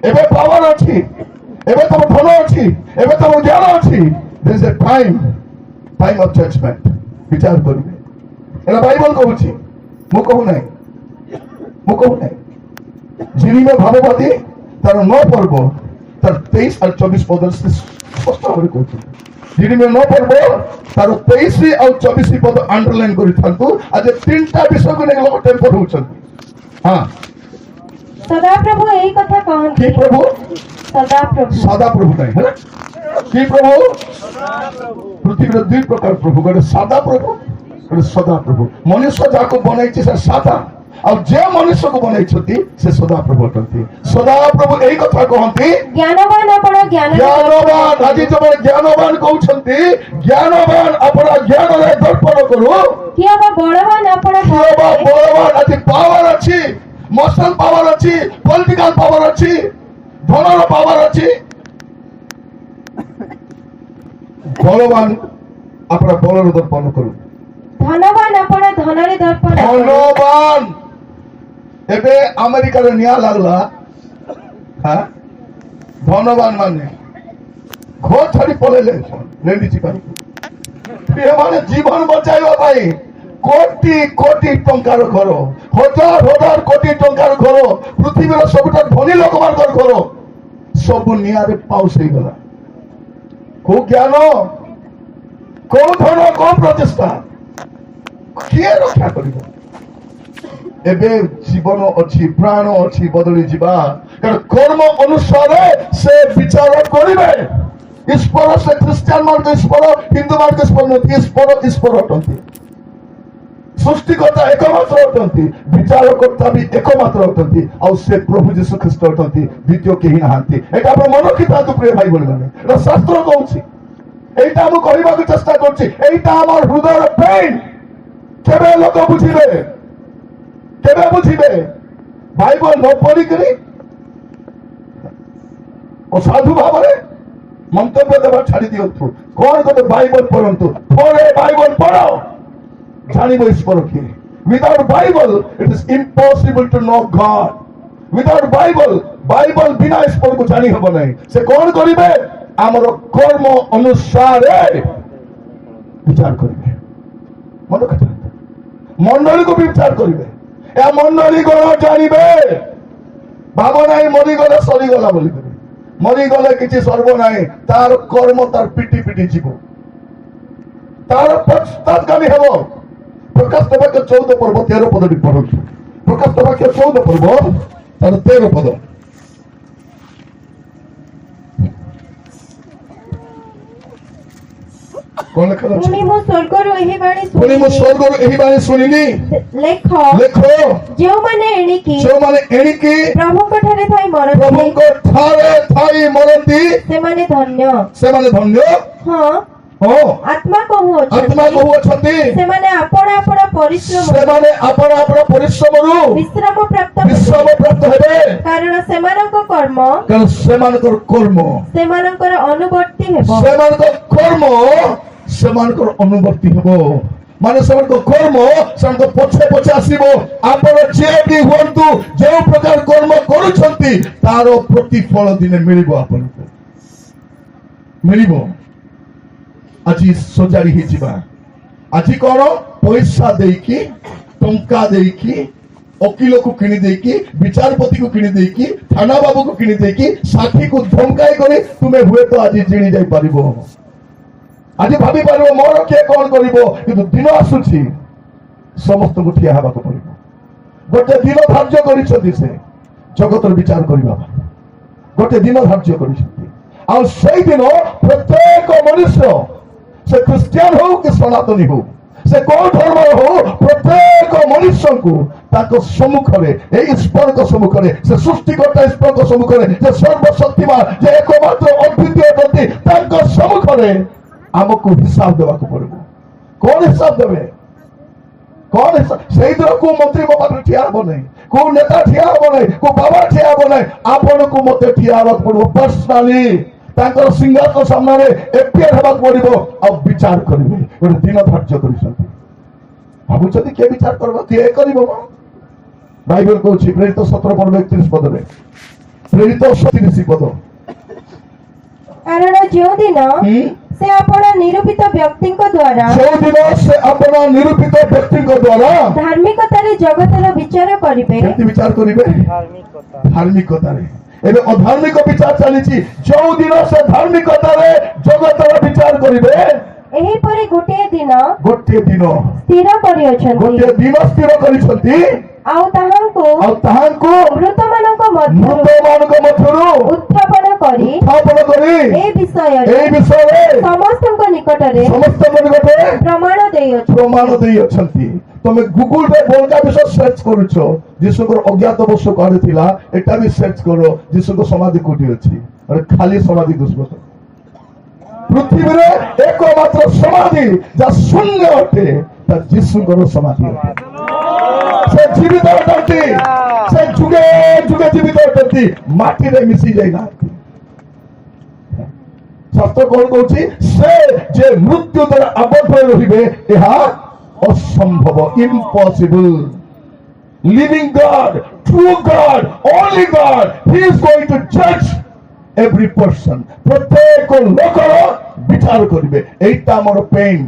ଏବେ ପାୱାର ଅଛି, ଏବେ ତମ ଧନ ଅଛି, ଏବେ ତମ ଜ୍ଞାନ ଅଛି। There is a time of judgment. ବିଚାର କରିବେ। ଏଟା ବାଇବଲ କହୁଛି, ମୁଁ କହୁନାହିଁ, ମୁଁ କହୁନାହିଁ। ଝିରିମେ ଭାବବାଦୀ ତାର 9 ପର୍ବ ତାର 23 ଆଉ 24 ପଦରେ ସ୍ପଷ୍ଟ ଭାବରେ କହୁଛି। ଝିରିମେ 9 ପର୍ବ ତାର 23 ଆଉ 24 ପଦ ଅଣ୍ଡରଲାଇନ କରିଥାନ୍ତୁ। ଆଜି 3ଟା ବିଷୟକୁ ନେଇ ଲୋକ ଟେମ୍ପର ହଉଛନ୍ତି। ସଦାପ୍ରଭୁ ଏହି କଥା କହନ୍ତି। କି ପ୍ରଭୁ? ସଦାପ୍ରଭୁ ନାହିଁ ହେଲା। କି ପ୍ରଭୁ? ପୃଥିବୀର 2 ପ୍ରକାର ପ୍ରଭୁ, ଗୋଟେ ସାଦା ପ୍ରଭୁ, ଗୋଟେ ସଦା ପ୍ରଭୁ। ମନୁଷ୍ୟ ଯାହାକୁ ବନେଇଛି ସେ ସାଦା, ଆଉ ଯେ ମନୁଷ୍ୟକୁ ବନେଇଛନ୍ତି ସେ ସଦା ପ୍ରଭୁ ଅଟନ୍ତି। ସଦା ପ୍ରଭୁ ଏହି କଥା କହନ୍ତି, ଜ୍ଞାନବାନ ଆପଣ ଜ୍ଞାନବାନ। ଆଜି ଯୋଉମାନେ ଜ୍ଞାନବାନ କହୁଛନ୍ତି, ଜ୍ଞାନବାନ ଆପଣ ଜ୍ଞାନରେ ଦର୍ପଣ କରୁ। କିଏ ବା ବଳବାନ ଆପଣ ବଳବାନ। ଆଜି ପାୱାର ଅଛି, ମସଲ ପାୱାର ଅଛି, ପଲିଟିକାଲ ପାୱାର ଅଛି, ଧନର ପାୱାର ଅଛି। ବଳବାନ ଆପଣ ବଳର ଦର୍ପଣ କରୁ। ଧନବାନ ଆପଣ ଧନରେ ଦର୍ପଣ। ଧନବାନ। ଏବେ ଆମେରିକାରେ ନିଆଁ ଲାଗଲା, ଧନବାନ ମାନେ ଘର ଛାଡି ପଳେଇଲେ ଲେଣ୍ଡିଛି ପାଇଁ। ଏମାନେ ଜୀବନ ବଞ୍ଚାଇବା ପାଇଁ କୋଟି କୋଟି ଟଙ୍କାର ଘର, ହଜାର ହଜାର କୋଟି ଟଙ୍କାର ଘର, ପୃଥିବୀର ସବୁଠାରୁ ଧନୀ ଲୋକମାନଙ୍କର ଘର ସବୁ ନିଆଁରେ ପାଉସ ହେଇଗଲା। କୋଉ ଜ୍ଞାନ, କୋଉ ଧନ, କୋଉ ପ୍ରଚେଷ୍ଟା, କିଏ ରକ୍ଷା କରିବ? ଏବେ ଜୀବନ ଅଛି, ପ୍ରାଣ ଅଛି, ବଦଳି ଯିବା। କାରଣ କର୍ମ ଅନୁସାରେ ସେ ବିଚାର କରିବେ। ଈଶ୍ୱର ସେ ଖ୍ରୀଷ୍ଟିଆନ ମାନଙ୍କ ଈଶ୍ୱର, ହିନ୍ଦୁ ମାନଙ୍କ ଈଶ୍ୱର ନୁହନ୍ତି। ଈଶ୍ୱର ଅଟନ୍ତି। ସୃଷ୍ଟିକର୍ତ୍ତା ଏକମାତ୍ର ଅଟନ୍ତି, ବିଚାରକର୍ତ୍ତା ବି ଏକମାତ୍ର ଅଟନ୍ତି, ଆଉ ସେ ପ୍ରଭୁ ଯୀଶୁ ଖ୍ରୀଷ୍ଟ ଅଟନ୍ତି। ଦ୍ୱିତୀୟ କେହି ନାହାନ୍ତି। ଏଇଟା ଆପଣ ମନେ ରଖିଥାନ୍ତୁ ପ୍ରିୟ ଭାଇ ଭଉଣୀମାନେ। ଏଇଟା ଶାସ୍ତ୍ର କହୁଛି। এইটা আমি কহিବାକୁ চেষ্টা করছি। এইটা আমার হৃদয়ের পেইন। কেবে লোক বুঝিবে? কেবে বুঝিবে? বাইবেল ନ ପଢିକରି ଅସାଧୁ ଭାବରେ ମନ୍ତବ୍ୟ ଦେବା ଛାଡି ଦିଅନ୍ତୁ। କଣ ଗୋଟେ ବାଇବଲ ପଢନ୍ତୁ, ଥରେ ବାଇବଲ ପଢ, ଜାଣିବ ଈଶ୍ୱର କିଏ। Without Bible, it is impossible to know God. Without Bible, Bible ବିନା ଈଶ୍ୱରକୁ ଜାଣି ହେବ ନାହିଁ। ସେ କଣ କରିବେ? ଆମର କର୍ମ ଅନୁସାରେ ବିଚାର କରିବେ। ମନେ ରଖନ୍ତୁ, ମଣ୍ଡଳୀକୁ ବିଚାର କରିବେ। ଏହା ମଣ୍ଡଳୀ ଗଣ ଜାଣିବେ। ଭାବ ନାହିଁ ମରିଗଲେ ସରିଗଲା ବୋଲିକରି। ମରିଗଲେ କିଛି ସର୍ବ ନାହିଁ, ତାର କର୍ମ ତାର ପିଟି ପିଟି ଯିବ, ତାର ପଶ୍ଚାତଗାମୀ ହେବ। ପ୍ରକାଶ ବାକ୍ୟ 14 ପର୍ବ 13 ପଦଟି ପଢନ୍ତୁ। ପ୍ରକାଶ ବାକ୍ୟ 14 ପର୍ବ ତାର 13 ପଦ। କଣ ଲେଖା ଅଛି? ପୁଣି ମୁଁ ସ୍ୱର୍ଗରୁ ଏହି ବାଣୀ ପୁଣି ମୁଁ ଶୁଣିଲି, ସ୍ୱର୍ଗରୁ ଏହି ବାଣୀ ଶୁଣିଲି, ଲେଖ ଲେଖ ଯେଉଁମାନେ ଏଣିକି ଯେଉଁମାନେ ଏଣିକି ପ୍ରଭୁଙ୍କ ଠାରେ ଥାଇ ମରନ୍ତି ପ୍ରଭୁଙ୍କ ଠାରେ ଥାଇ ମରନ୍ତି ସେମାନେ ଧନ୍ୟ। ସେମାନେ ଧନ୍ୟ। ହଁ, ହଁ, ଆତ୍ମା ଆତ୍ମା କହୁଅଛନ୍ତି କହୁଅଛନ୍ତି ସେମାନେ ଆପଣା ଆପଣା ପରିଶ୍ରମ ସେମାନେ ଆପଣ ଆପଣ ପରିଶ୍ରମରୁ ବିଶ୍ରାମ ପ୍ରାପ୍ତ ବିଶ୍ରାମ ହେବେ। ପ୍ରାପ୍ତ ହେବେ, କାରଣ ସେମାନଙ୍କ କର୍ମ କାରଣ ସେମାନଙ୍କର କର୍ମ ସେମାନଙ୍କର ଅନୁବର୍ତ୍ତୀ ହେବ। ସେମାନଙ୍କ କର୍ମ ସେମାନଙ୍କର ଅନୁବର୍ତ୍ତୀ ହେବ। ମାନେ ସେମାନଙ୍କ କର୍ମ ସେମାନଙ୍କ ପଛେ ପଛେ ଆସିବ। ଆପଣ ଯିଏ ବି ହୁଅନ୍ତୁ, ଯେଉଁ ପ୍ରକାର କର୍ମ କରୁଛନ୍ତି ତାର ପ୍ରତିଫଳ ଦିନେ ମିଳିବ, ଆପଣଙ୍କୁ ମିଳିବ। ଆଜି ସଜାଡି ହେଇଯିବା। ଆଜି କଣ ପଇସା ଦେଇକି, ଟଙ୍କା ଦେଇକି, ଓକିଲକୁ କିଣି ଦେଇକି, ବିଚାରପତିକୁ କିଣି ଦେଇକି, ଥାନା ବାବୁକୁ କିଣି ଦେଇକି, ସାକ୍ଷୀକୁ ଧମକାଇ କରି ତୁମେ ହୁଏତ ଆଜି ଜିଣି ଯାଇପାରିବ। ଆଜି ଭାବି ପାରିବ ମୋର କିଏ କଣ କରିବ, କିନ୍ତୁ ଦିନ ଆସୁଛି ସମସ୍ତଙ୍କୁ ଠିଆ ହେବାକୁ ପଡିବ। ଗୋଟେ ଦିନ ଧାର୍ଯ୍ୟ କରିଛନ୍ତି ସେ ଜଗତର ବିଚାର କରିବା ପାଇଁ। ଗୋଟେ ଦିନ ଧାର୍ଯ୍ୟ କରିଛନ୍ତି, ଆଉ ସେଇ ଦିନ ପ୍ରତ୍ୟେକ ମନୁଷ୍ୟ, ସେ ଖ୍ରୀଷ୍ଟିଆନ ହଉ କି ସନାତନୀ ହଉ, ସେ କୋଉ ଧର୍ମର ହଉ, ପ୍ରତ୍ୟେକ ମନୁଷ୍ୟଙ୍କୁ ତାଙ୍କ ସମ୍ମୁଖରେ, ଏଇ ଈଶ୍ୱରଙ୍କ ସମ୍ମୁଖରେ, ସେ ସୃଷ୍ଟିକର୍ତ୍ତା ଈଶ୍ୱରଙ୍କ ସମ୍ମୁଖରେ, ଯେ ସର୍ବଶକ୍ତିମାନ, ଯେ ଏକମାତ୍ର ଅଦ୍ୱିତୀୟ ଅଟନ୍ତି, ତାଙ୍କ ସମ୍ମୁଖରେ ଆମକୁ ହିସାବ ଦେବାକୁ ପଡିବ। କଣ ହିସାବ ଦେବେ? କଣ ହିସାବ? ସେଇଦିନ କୋଉ ମନ୍ତ୍ରୀ ମୋ ପାଖରେ ଠିଆ ହବ ନାହିଁ, କୋଉ ନେତା ଠିଆ ହବ ନାହିଁ, କୋଉ ବାବା ଠିଆ ହବ ନାହିଁ। ଆପଣଙ୍କୁ ମତେ ଠିଆ ହେବାକୁ ପଡିବ ପର୍ସନାଲି, ତାଙ୍କର ସିଂହାସନ ସାମ୍ନାରେ ଏପିଆର ହେବାକୁ ପଡିବ, ଆଉ ବିଚାର କରିବେ। ଗୋଟେ ଦିନ ଧାର୍ଯ୍ୟ କରିଛନ୍ତି। ଭାବୁଛନ୍ତି କିଏ ବିଚାର କରିବ? କିଏ କରିବ? ବାଇବେଲ କହୁଛି ପ୍ରେରିତ 17 ପର୍ବ 31 ପଦରେ, ପ୍ରେରିତ 37 ପଦ। କାରଣ ଯେଉଁଦିନ ସେ ଆପଣ ନିରୂପିତ ବ୍ୟକ୍ତିଙ୍କ ଦ୍ୱାରା ଯେଉଁଦିନ ସେ ଆପଣ ନିରୂପିତ ବ୍ୟକ୍ତିଙ୍କ ଦ୍ୱାରା ଧାର୍ମିକତାରେ ଜଗତର ବିଚାର କରିବେ। କେମିତି ବିଚାର କରିବେ? ଧାର୍ମିକତାରେ। ଏବେ ଅଧାର୍ମିକ ବିଚାର ଚାଲିଛି। ଯେଉଁଦିନ ସେ ଧାର୍ମିକତାରେ ଜଗତର ବିଚାର କରିବେ, ଏହିପରି ଗୋଟିଏ ଦିନ ଗୋଟିଏ ଦିନ ସ୍ଥିର କରିଅଛନ୍ତି, ଗୋଟିଏ ଦିନ ସ୍ଥିର କରିଛନ୍ତି, ଆଉ ତାହାଙ୍କୁ ମୃତମାନଙ୍କ ମଧ୍ୟରୁ ଉତ୍ଥାପନ କରି ଏ ବିଷୟରେ ସମସ୍ତଙ୍କ ନିକଟରେ ପ୍ରମାଣ ଦେଇଅଛନ୍ତି। ତମେ ଗୁଗୁଲରେ ବଳକା ବିଷୟ ସର୍ଚ୍ଚ କରୁଛ, ଯୀଶୁଙ୍କର ଅଜ୍ଞାତ ବର୍ଷ କୁଆଡେ ଥିଲା, ଏଟା ବି ସର୍ଚ୍ଚ କର, ଯୀଶୁଙ୍କ ସମାଧି କୋଉଠି ଅଛି। ଖାଲି ସମାଧି ଦୁଷ୍କ ପୃଥିବୀରେ ଏକମାତ୍ର ସମାଧି ଯାହା ଶୂନ୍ୟ ଅଟେ, ତା ଯୀଶୁଙ୍କର ସମାଧି ଅଟେ। ସେ ଜୀବିତ ଅଟନ୍ତି, ସେ ଯୁଗେ ଯୁଗେ ଜୀବିତ ଅଟନ୍ତି, ମାଟିରେ ମିଶି ଯାଇନାହାନ୍ତି। ଶାସ୍ତ୍ର କଣ କହୁଛି? ସେ ଯେ ମୃତ୍ୟୁ ଦ୍ୱାରା ଆବଦ୍ଧ ରହିବେ, ଏହା ଅସମ୍ଭବ, impossible. Living God, true God, only God, He is going to judge every person. ପ୍ରତ୍ୟେକ ଲୋକର ବିଚାର କରିବେ। ଏଇଟା ଆମର ପେନ୍।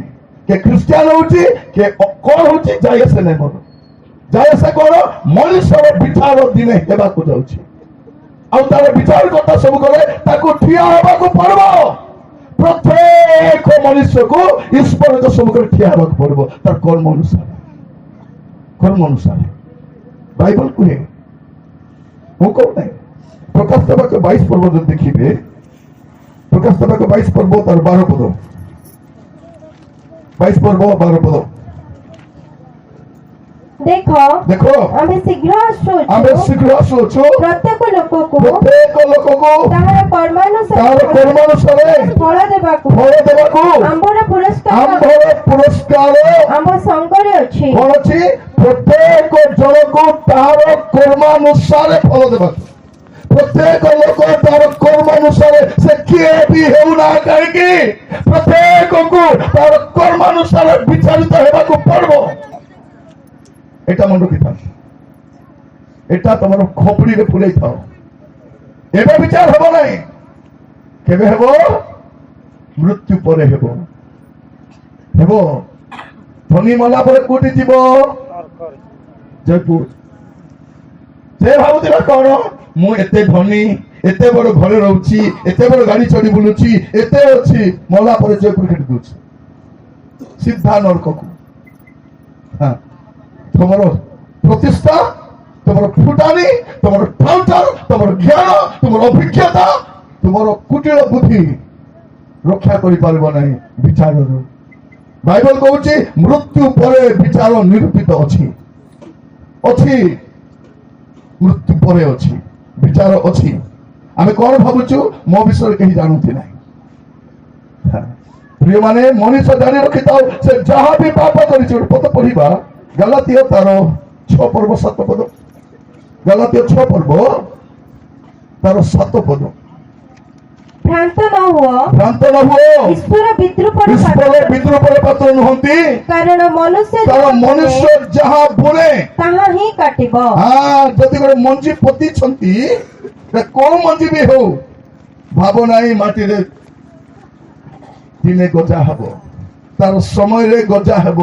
କେ ଖ୍ରୀଷ୍ଟିଆନ ହଉଛି, କେ କଣ ହଉଛି, ଯାଇ ଆସେ ନାହିଁ ମୋର। ଯାଇ ଆସେ କଣ? ମଣିଷର ବିଚାର ଦିନେ ହେବାକୁ ଯାଉଛି, ଆଉ ତାର ବିଚାର କଥା ସବୁ କଲେ ତାକୁ ଠିଆ ହେବାକୁ ପଡିବ। ପ୍ରତ୍ୟେକ ମନୁଷ୍ୟକୁ ଈଶ୍ୱରଙ୍କ ସମ୍ମୁଖରେ ଠିଆ ହେବାକୁ ପଡିବ, ତାର କର୍ମ ଅନୁସାରେ। କର୍ମ ଅନୁସାରେ ବାଇବଲ କୁହେ, ମୁଁ କହୁନାହିଁ। ପ୍ରକାଶ ବାକ୍ୟ 22 ପର୍ବ ଯଦି ଦେଖିବେ, ପ୍ରକାଶ ବାକ୍ୟ 22 ପର୍ବ ତାର 12 ପଦ, 22 ପର୍ବ 12 ପଦ। ଦେଖ ଆମେ ଶୀଘ୍ର ଆସୁଅଛୁ, ପ୍ରତ୍ୟେକ ଲୋକକୁ ତାହାର କର୍ମାନୁସାରେ ଫଳ ଦେବାକୁ ଆମ୍ଭର ପୁରସ୍କାର ଆମ ସଙ୍ଗରେ ଅଛି। କଣ ଅଛି? ପ୍ରତ୍ୟେକ ଜଣକୁ ତାହାର କର୍ମାନୁସାରେ ଫଳ ଦେବାକୁ। ପ୍ରତ୍ୟେକ ଲୋକ ତାର କର୍ମ ଅନୁସାରେ ସେ କିଏ ବି ହେଉନା କାହିଁକି ପ୍ରତ୍ୟେକଙ୍କୁ ତାର କର୍ମ ଅନୁସାରେ ବିଚାରିତ ହେବାକୁ ପଡିବ। ଏଟା ମନେ ରଖିଥାଅ, ଏଟା ତମର ଖୋପଡ଼ିରେ ପୁରେଇ ଥାଅ। ଏବେ ବିଚାର ହେବ ନାହିଁ, କେବେ ହେବ? ମୃତ୍ୟୁ ପରେ ହେବ। ହେବ। ଧନୀ ମଲା ପରେ କୋଉଠି ଯିବ? ଜୟପୁର। ସେ ଭାବୁଥିଲା କଣ, ମୁଁ ଏତେ ଧନୀ, ଏତେ ବଡ ଘରେ ରହୁଛି, ଏତେ ବଡ ଗାଡି ଚଢି ବୁଲୁଛି, ଏତେ ଅଛି, ମଲା ପରେ ଜୟପୁର ଖେଟି ଦଉଛି ସିଧା ନରକକୁ। ତମର ପ୍ରତିଷ୍ଠା, ତମର ଫୁଟାଣି, ତମର ଟାଉଟର, ତମର ଜ୍ଞାନ, ତମର ଅଭିଜ୍ଞତା, ତୁମର କୁଟିଳ ବୁଦ୍ଧି ରକ୍ଷା କରିପାରିବ ନାହିଁ ବିଚାରରୁ। ବାଇବଲ କହୁଛି ମୃତ୍ୟୁ ପରେ ବିଚାର ନିରୂପିତ ଅଛି। ଅଛି, ମୃତ୍ୟୁ ପରେ ଅଛି, ବିଚାର ଅଛି। ଆମେ କଣ ଭାବୁଛୁ? ମୋ ବିଷୟରେ କେହି ଜାଣନ୍ତି ନାହିଁ। ପ୍ରିୟମାନେ, ମଣିଷ ଜାଣି ରଖିଥାଉ, ସେ ଯାହା ବି ପାପ କରିଛି। ଗୋଟେ ପଦ ପଢିବା, ଗଲାତୀୟ ତାର 6 ପର୍ବ 7 ପଦ। ଗଲାତୀୟ 6 ପର୍ବ ତାର 7 ପଦ। ଭ୍ରାନ୍ତ ନ ହୁଅ, ଭ୍ରାନ୍ତ ନ ହୁଅ, ଈଶ୍ୱର ବିଦ୍ରୂପର ବିଦ୍ରୂପର ପାତ୍ର ନୁହନ୍ତି, କାରଣ ମନୁଷ୍ୟ ଯାହା ବୁଣେ ତାହା ହିଁ କାଟିବ। ଯଦି ଗୋଟେ ମଞ୍ଜି ପୋତିଛନ୍ତି, କୋଉ ମଞ୍ଜି ବି ହଉ, ଭାବ ନାହିଁ ମାଟିରେ ଦିନେ ଗଜା ହେବ, ତାର ସମୟରେ ଗଜା ହେବ।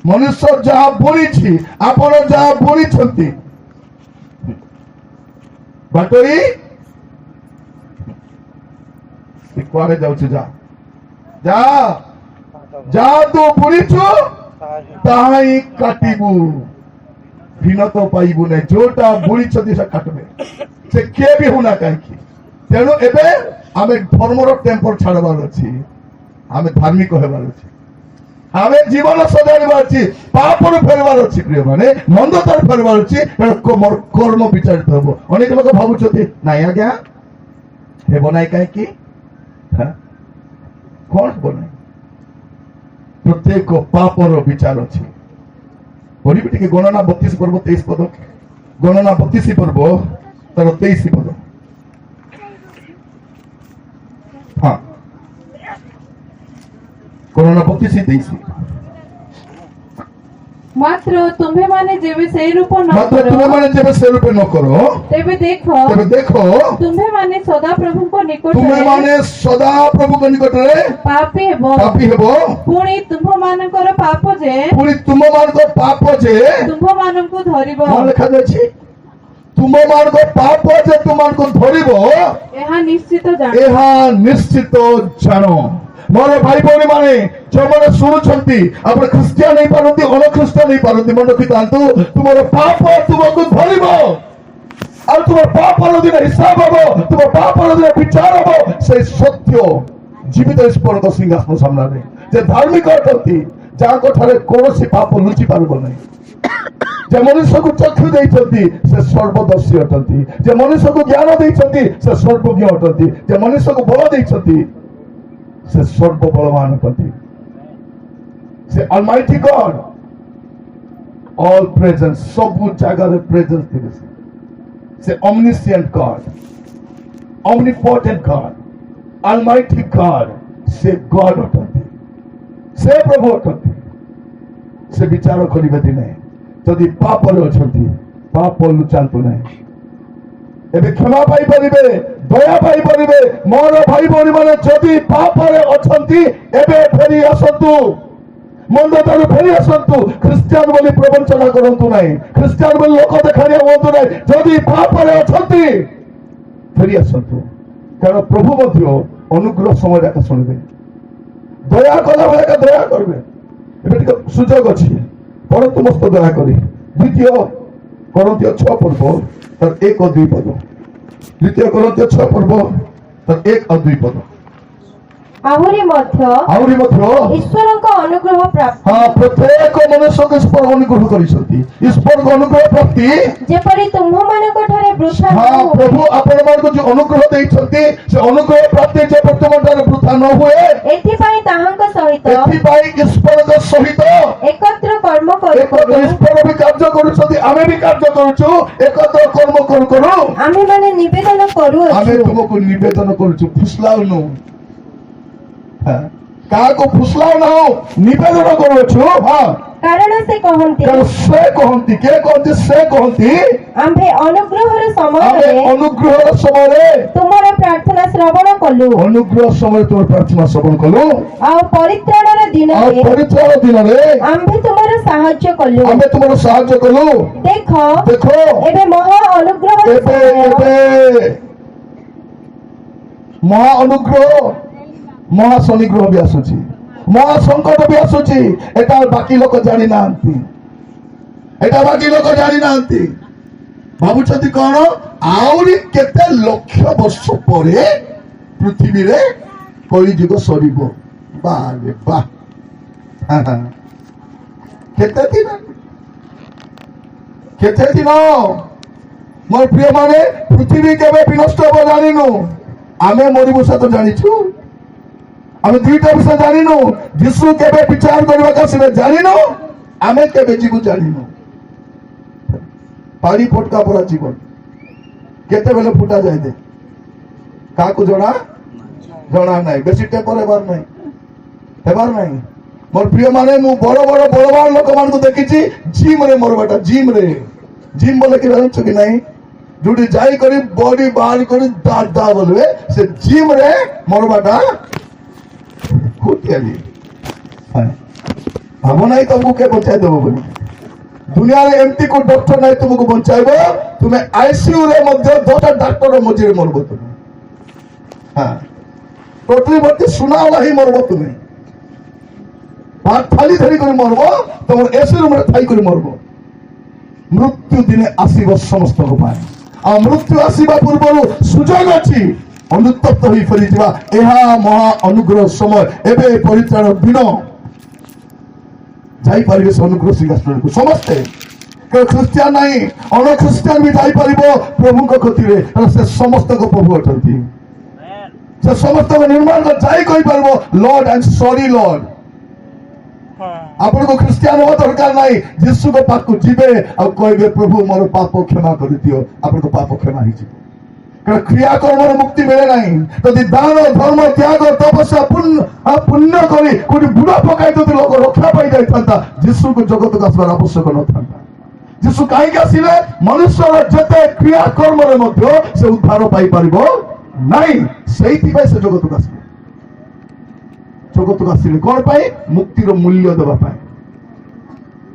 ମନୁଷ୍ୟ ଯାହା ବୁଣିଛି, ଆପଣ ଯାହା ବୁଣିଛନ୍ତି, ବାଟୋଇ କୁଆଡେ ଯାଉଛୁ? ଯା ଯା ଯା, ତୁ ବୁଣିଛୁ ତାହା ହିଁ କାଟିବୁ, ଭିନ୍ନତ ପାଇବୁ ନାହିଁ। ଯୋଉଟା ବୁଣିଛନ୍ତି ସେ କାଟବେ, ସେ କିଏ ବି ହଉନା କାହିଁକି। ତେଣୁ ଏବେ ଆମେ ଧର୍ମର ଟେମ୍ପର ଛାଡବାର ଅଛି, ଆମେ ଧାର୍ମିକ ହେବାର ଅଛି, ଆମେ ଜୀବନ ସଜାଡ଼ିବାର ଅଛି, ପାପରୁ ଫେରିବାର ଅଛି। ପ୍ରିୟମାନେ, ମନ୍ଦତାରୁ ଫେରିବାର ଅଛି। କର୍ମ ବିଚାରିତ ହବ। ଅନେକ ଲୋକ ଭାବୁଛନ୍ତି ନାଇଁ ଆଜ୍ଞା ହେବ ନାହିଁ କାହିଁକି, କଣ ହେବ ନାହିଁ? ପ୍ରତ୍ୟେକ ପାପର ବିଚାର ଅଛି। ପଢିବି ଟିକେ ଗଣନା 32 ପର୍ବ 23 ପଦ। ଗଣନା 32 ପର୍ବ ତାର 23 ପଦ। ଗଣନା 32 23। ମାତ୍ର ତୁମ୍ଭେମାନେ ଯେବେ ସେଇ ରୂପ ନ କର, ତେବେ ଦେଖ ତୁମ୍ଭେମାନେ ସଦାପ୍ରଭୁଙ୍କ ନିକଟରେ ପାପୀ ହେବ। ପୁଣି ତୁମ୍ଭମାନଙ୍କର ପାପ ଯେ ତୁମ୍ଭମାନଙ୍କୁ ଧରିବ। ଲେଖାଯାଇଛି ତୁମମାନଙ୍କ ପାପ ଯେ ତୁମମାନଙ୍କୁ ଧରିବ, ଏହା ନିଶ୍ଚିତ ଜାଣ। ମୋର ଭାଇ ଭଉଣୀ ମାନେ ଯେଉଁମାନେ ଶୁଣୁଛନ୍ତି, ଆପଣ ଖ୍ରୀଷ୍ଟିଆନ ହେଇପାରନ୍ତି, ଅନଖ୍ରୀଷ୍ଟିଆନ ହେଇପାରନ୍ତି, ମନେ ରଖିଥାନ୍ତୁ, ତୁମର ପାପ ତୁମକୁ ଧରିବ। ଆଉ ତୁମର ପାପର ଦିନ ହିସାବ ହବ, ତୁମ ପାପର ଦିନ ବିଚାର ହବ। ସେଇ ସତ୍ୟ ଜୀବିତ ଈଶ୍ୱରଙ୍କ ସିଂହାସନ ସାମ୍ନାରେ ଯେ ଧାର୍ମିକ ଅଟନ୍ତି, ଯାହାଙ୍କ ଠାରେ କୌଣସି ପାପ ଲୁଚି ପାରିବ ନାହିଁ। যে ମନୁଷ୍ୟକୁ ଚକ୍ଷୁ ଦେଇଛନ୍ତି ସେ ସର୍ବଦର୍ଶୀ ଅଟନ୍ତି। ଯେ ମନୁଷ୍ୟକୁ ଜ୍ଞାନ ଦେଇଛନ୍ତି ସେ ସର୍ବଜ୍ଞ ଅଟନ୍ତି। ଯେ ମନୁଷ୍ୟକୁ ବଳ ଦେଇଛନ୍ତି ସେ ସର୍ବବଳବାନ ଅଟନ୍ତି। ସେ ଅଲମାଇଟି ଗଡ୍, ଅଲ୍ ପ୍ରେଜେନ୍ସ, ସବୁ ଜାଗାରେ ପ୍ରେଜେନ୍ସ ଥିବେ। ସେ omniscient God, omnipotent God, almighty God, ସେ God ଅଟନ୍ତି, ସେ ପ୍ରଭୁ ଅଟନ୍ତି। ସେ ବିଚାର କରିବେ ଦିନେ ଯଦି ପାପରେ ଅଛନ୍ତି, ପାପ ଲୁଚାନ୍ତୁ ନାହିଁ। ଏବେ କ୍ଷମା ପାଇପାରିବେ, ଦୟା ପାଇପାରିବେ। ମୋର ଭାଇ ଭଉଣୀ ମାନେ ଯଦି ପାପରେ ଅଛନ୍ତି, ଏବେ ଫେରି ଆସନ୍ତୁ, ମନ୍ଦତାରୁ ଫେରି ଆସନ୍ତୁ। ଖ୍ରୀଷ୍ଟିଆନ ବୋଲି ପ୍ରବଞ୍ଚନା କରନ୍ତୁ ନାହିଁ, ଖ୍ରୀଷ୍ଟିଆନ ବୋଲି ଲୋକ ଦେଖାଣିଆ ହୁଅନ୍ତୁ ନାହିଁ। ଯଦି ପାପରେ ଅଛନ୍ତି ଫେରି ଆସନ୍ତୁ, କାରଣ ପ୍ରଭୁ ମଧ୍ୟ ଅନୁଗ୍ରହ ସମୟରେ ଏକା ଶୁଣିବେ, ଦୟା କଲା ବେଳେ ଏକା ଦୟା କରିବେ। ଏବେ ଟିକେ ସୁଯୋଗ ଅଛି, ପରନ୍ତୁ ମସ୍ତ ଦୟା କରି 2 Corinthians 6 ପର୍ବ ତାର 1 ଓ 2 ପଦ। 2 Corinthians 6 ପର୍ବ ତାର 1 ଓ 2 ପଦ। ଆହୁରି ମଧ୍ୟ ଈଶ୍ୱରଙ୍କ ଅନୁଗ୍ରହ ପ୍ରାପ୍ତି ହଁ ପ୍ରତ୍ୟେକ ମନୁଷ୍ୟକୁ ଈଶ୍ୱର ଅନୁଗ୍ରହ କରିଛନ୍ତି। ଈଶ୍ୱରଙ୍କ ଅନୁଗ୍ରହ ପ୍ରାପ୍ତି ଯେପରି ତୁମ୍ଭମାନଙ୍କ ଠାରେ ବୃଥା ନ ହଁ ହୁଏ, ପ୍ରଭୁ ଆପଣମାନଙ୍କୁ ଯୋଉ ଅନୁଗ୍ରହ ଦେଇଛନ୍ତି ସେ ଅନୁଗ୍ରହ ପ୍ରାପ୍ତି ଯେପରି ତୁମଠାରେ ବୃଥା ନ ହୁଏ ଏଥିପାଇଁ ତାହାଙ୍କ ସହିତ ଏଥିପାଇଁ ଈଶ୍ୱରଙ୍କ ସହିତ ଏକତ୍ର କର୍ମ କରୁ କରୁ ଈଶ୍ୱର ବି କାର୍ଯ୍ୟ କରୁଛନ୍ତି, ଆମେ ବି କାର୍ଯ୍ୟ କରୁଛୁ। ଏକତ୍ର କର୍ମ କରୁ କରୁ ଆମେମାନେ ନିବେଦନ ଆମେ କରୁଅଛୁ। ତୁମକୁ ନିବେଦନ କରୁଛୁ, ଫୁସଲାଉନୁ। କାହାକୁ ଫୁସଲାଉନାହୁଁ, ନିବେଦନ କରୁଅଛୁ। ହଁ କାରଣ ସେ କହନ୍ତି କାରଣ ସେ କହନ୍ତି, କିଏ କହନ୍ତି? ସେ କହନ୍ତି ଆମ୍ଭେ ଅନୁଗ୍ରହର ଆମେ ସମୟରେ ଅନୁଗ୍ରହ ସମୟରେ ତୁମର ପ୍ରାର୍ଥନା ଶ୍ରବଣ କଲୁ, ଅନୁଗ୍ରହ ସମୟରେ ତୁମର ପ୍ରାର୍ଥନା ଶ୍ରବଣ କଲୁ, ଆଉ ପରିତ୍ରାଣର ଆଉ ଦିନରେ ପରିତ୍ରାଣ ଦିନରେ ଆମ୍ଭେ ତୁମର ସାହାଯ୍ୟ କଲୁ। ଆମେ ତୁମର ସାହାଯ୍ୟ କଲୁ। ଦେଖ ଦେଖ ଏବେ ମହା ଅନୁଗ୍ରହ ଏବେ ଏବେ ମହା ଅନୁଗ୍ରହ ମହା ଶନିଗ୍ରହ ବି ଆସୁଛି, ମହା ସଙ୍କଟ ବି ଆସୁଛି। ଏଟା ବାକି ଲୋକ ଜାଣିନାହାନ୍ତି, ଏଟା ବାକି ଲୋକ ଜାଣିନାହାନ୍ତି। ଭାବୁଛନ୍ତି କଣ ଆହୁରି କେତେ ଲକ୍ଷ ବର୍ଷ ପରେ ପୃଥିବୀରେ କଳିଯୁଗ ସରିବ। ବାରେ ବା କେତେ ଦିନ ମୋର ପ୍ରିୟ ମାନେ ପୃଥିବୀ କେବେ ବିନଷ୍ଟ ହବ ଜାଣିନୁ। ଆମେ ମରିବୁ ସତ ଜାଣିଛୁ। ଆମେ ଦୁଇଟା ବିଷୟ ଜାଣିନୁ, ଯୀଶୁ କେବେ ବିଚାର କରିବାକୁ ଆସିବେ ଜାଣିନୁ, ଆମେ କେବେ ଯିବୁ ଜାଣିନୁ। ପାଣି ଫଟକା ପରା ଜୀବନ କେତେବେଳେ ଫୁଟା ଯାଏ ଦେ କାହାକୁ ଜଣା ନାହିଁ। ବେଶୀ ଟେମ୍ପର ହେବାର ନାହିଁ। ମୋର ପ୍ରିୟ ମାନେ ମୁଁ ବଡ ବଳବାନ ଲୋକମାନଙ୍କୁ ଦେଖିଛି ଜିମ୍ରେ ମରବାଟା। ଜିମ୍ ବୋଲେ କି ଜାଣିଛୁ କି ନାହିଁ? ଯୋଉଠି ଯାଇକରି ବଡି ବାହାର କରି ଦା ବୋଲବେ ସେ ଜିମ୍ରେ ମରବାଟା ଭାବ ନାହିଁ ତମକୁ କିଏ ବଞ୍ଚାଇ ଦେବ ବୋଲି। ଦୁନିଆରେ ଏମିତି କୋଉ ଡକ୍ଟର ନାହିଁ ତୁମକୁ ବଞ୍ଚାଇବ। ତୁମେ ଆଇସିୟୁ ରେ ମଧ୍ୟ 10ଟା ଡାକ୍ତର ମଝିରେ ମରବ ତୁମେ। ଟୋଟାଲି ଭର୍ତ୍ତି ସୁନାওয়ালা ହିଁ ମରବ ତୁମେ। ଥାଳି ଧରି କରି ମରବ, ତମର ଏସି ରୁମରେ ଥାଇ କରି ମରବ। ମୃତ୍ୟୁ ଦିନେ ଆସିବ ସମସ୍ତଙ୍କ ପାଇଁ, ଆଉ ମୃତ୍ୟୁ ଆସିବା ପୂର୍ବରୁ ସୁଯୋଗ ଅଛି ଅନୁତପ୍ତ ହୋଇ ଫେରିଯିବା। ଏହା ମହା ଅନୁଗ୍ରହ ସମୟ। ଏବେ ପରିତ୍ରାଣ ଦିନ ଯାଇପାରିବେ ସେ ଅନୁଗ୍ରହ ସିଂହାସନକୁ ସମସ୍ତେ। ଖ୍ରୀଷ୍ଟିଆନ ନାହିଁ, ଅଣ ଖ୍ରୀଷ୍ଟିଆନ ବି ଯାଇପାରିବ ପ୍ରଭୁଙ୍କ କତିରେ। ସେ ସମସ୍ତଙ୍କ ପ୍ରଭୁ ଅଟନ୍ତି। ସେ ସମସ୍ତଙ୍କ ନିର୍ମାଣ ଯାଇ କହିପାରିବ Lord I am sorry Lord. ଆପଣଙ୍କୁ ଖ୍ରୀଷ୍ଟିଆନ ହବା ଦରକାର ନାହିଁ। ଯୀଶୁଙ୍କ ପାଖକୁ ଯିବେ ଆଉ କହିବେ ପ୍ରଭୁ ମୋର ପାପ କ୍ଷମା କରିଦିଅ, ଆପଣଙ୍କ ପାପ କ୍ଷମା ହେଇଯିବ। କାରଣ କ୍ରିୟାକର୍ମର ମୁକ୍ତି ମିଳେ ନାହିଁ। ଯଦି ଦାନ ଧର୍ମ ତ୍ୟାଗ ତପସ୍ୟା ପୁଣ୍ୟ କରି କୋଉଠି ବୁଡ଼ା ପକାଇ ଯଦି ଲୋକ ରକ୍ଷା ପାଇ ଯାଇଥାନ୍ତା, ଯୀଶୁଙ୍କୁ ଜଗତକୁ ଆସିବାର ଆବଶ୍ୟକ ନଥାନ୍ତା। ଯୀଶୁ କାହିଁକି ଆସିଲେ? ମନୁଷ୍ୟର ଯେତେ କ୍ରିୟାକର୍ମରେ ମଧ୍ୟ ସେ ଉଦ୍ଧାର ପାଇପାରିବ ନାହିଁ, ସେଇଥିପାଇଁ ସେ ଜଗତକୁ ଆସିଲେ। କଣ ପାଇଁ? ମୁକ୍ତିର ମୂଲ୍ୟ ଦେବା ପାଇଁ।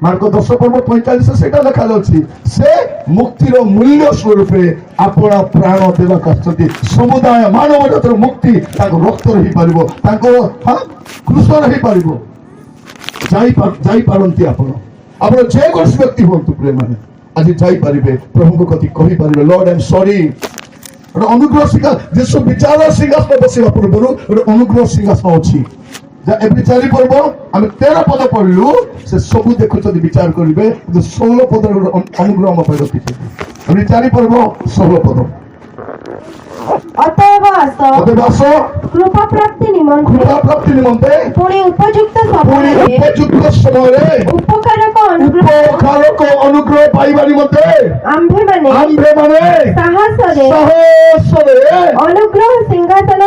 ମାର୍କ 10:45 ସେଇଟା ଲେଖାଯାଉଛି। ସେ ମୁକ୍ତିର ମୂଲ୍ୟ ସ୍ୱରୂପେ ଆପଣ ପ୍ରାଣ ଦେବାକୁ ଆସିଛନ୍ତି। ସମୁଦାୟ ମାନବ ଜାତିର ମୁକ୍ତି ତାଙ୍କ ରକ୍ତରେ ହେଇପାରିବ, ତାଙ୍କ କୃଷରେ ହେଇପାରିବ। ଯାଇପାରନ୍ତି ଆପଣ ଯେକୌଣସି ବ୍ୟକ୍ତି ହୁଅନ୍ତୁ ପ୍ରେମାନେ ଆଜି ଯାଇପାରିବେ ପ୍ରଭୁଙ୍କ କତି କହିପାରିବେ ଲର୍ଡ ଆଇ ଏମ୍ ସରି। ଗୋଟେ ଅନୁଗ୍ରହ ସିଂହାସନ, ଯୀଶୁ ବିଚାର ସିଂହାସନ ବସିବା ପୂର୍ବରୁ ଗୋଟେ ଅନୁଗ୍ରହ ସିଂହାସନ ଅଛି। ଏବେ 4 ପର୍ବ ଆମେ 13 ପଦ ପଢିଲୁ, ସେ ସବୁ ଦେଖୁଛନ୍ତି ବିଚାର କରିବେ, କିନ୍ତୁ 16 ପଦରେ ଗୋଟେ ଅନୁଗ୍ରହ ଆମ ପାଇଁ ରଖିଛନ୍ତି। 4 ପର୍ବ 16 ପଦ। ଅତଏବ ଆସ କୃପା ପ୍ରାପ୍ତି ନିମନ୍ତେ ପୁଣି ଉପଯୁକ୍ତ ସମୟରେ ଉପକାରକ ଅନୁଗ୍ରହ ପାଇବା ନିମନ୍ତେ ଆମ୍ଭେମାନେ ସାହସରେ ଅନୁଗ୍ରହ ସିଂହାସନ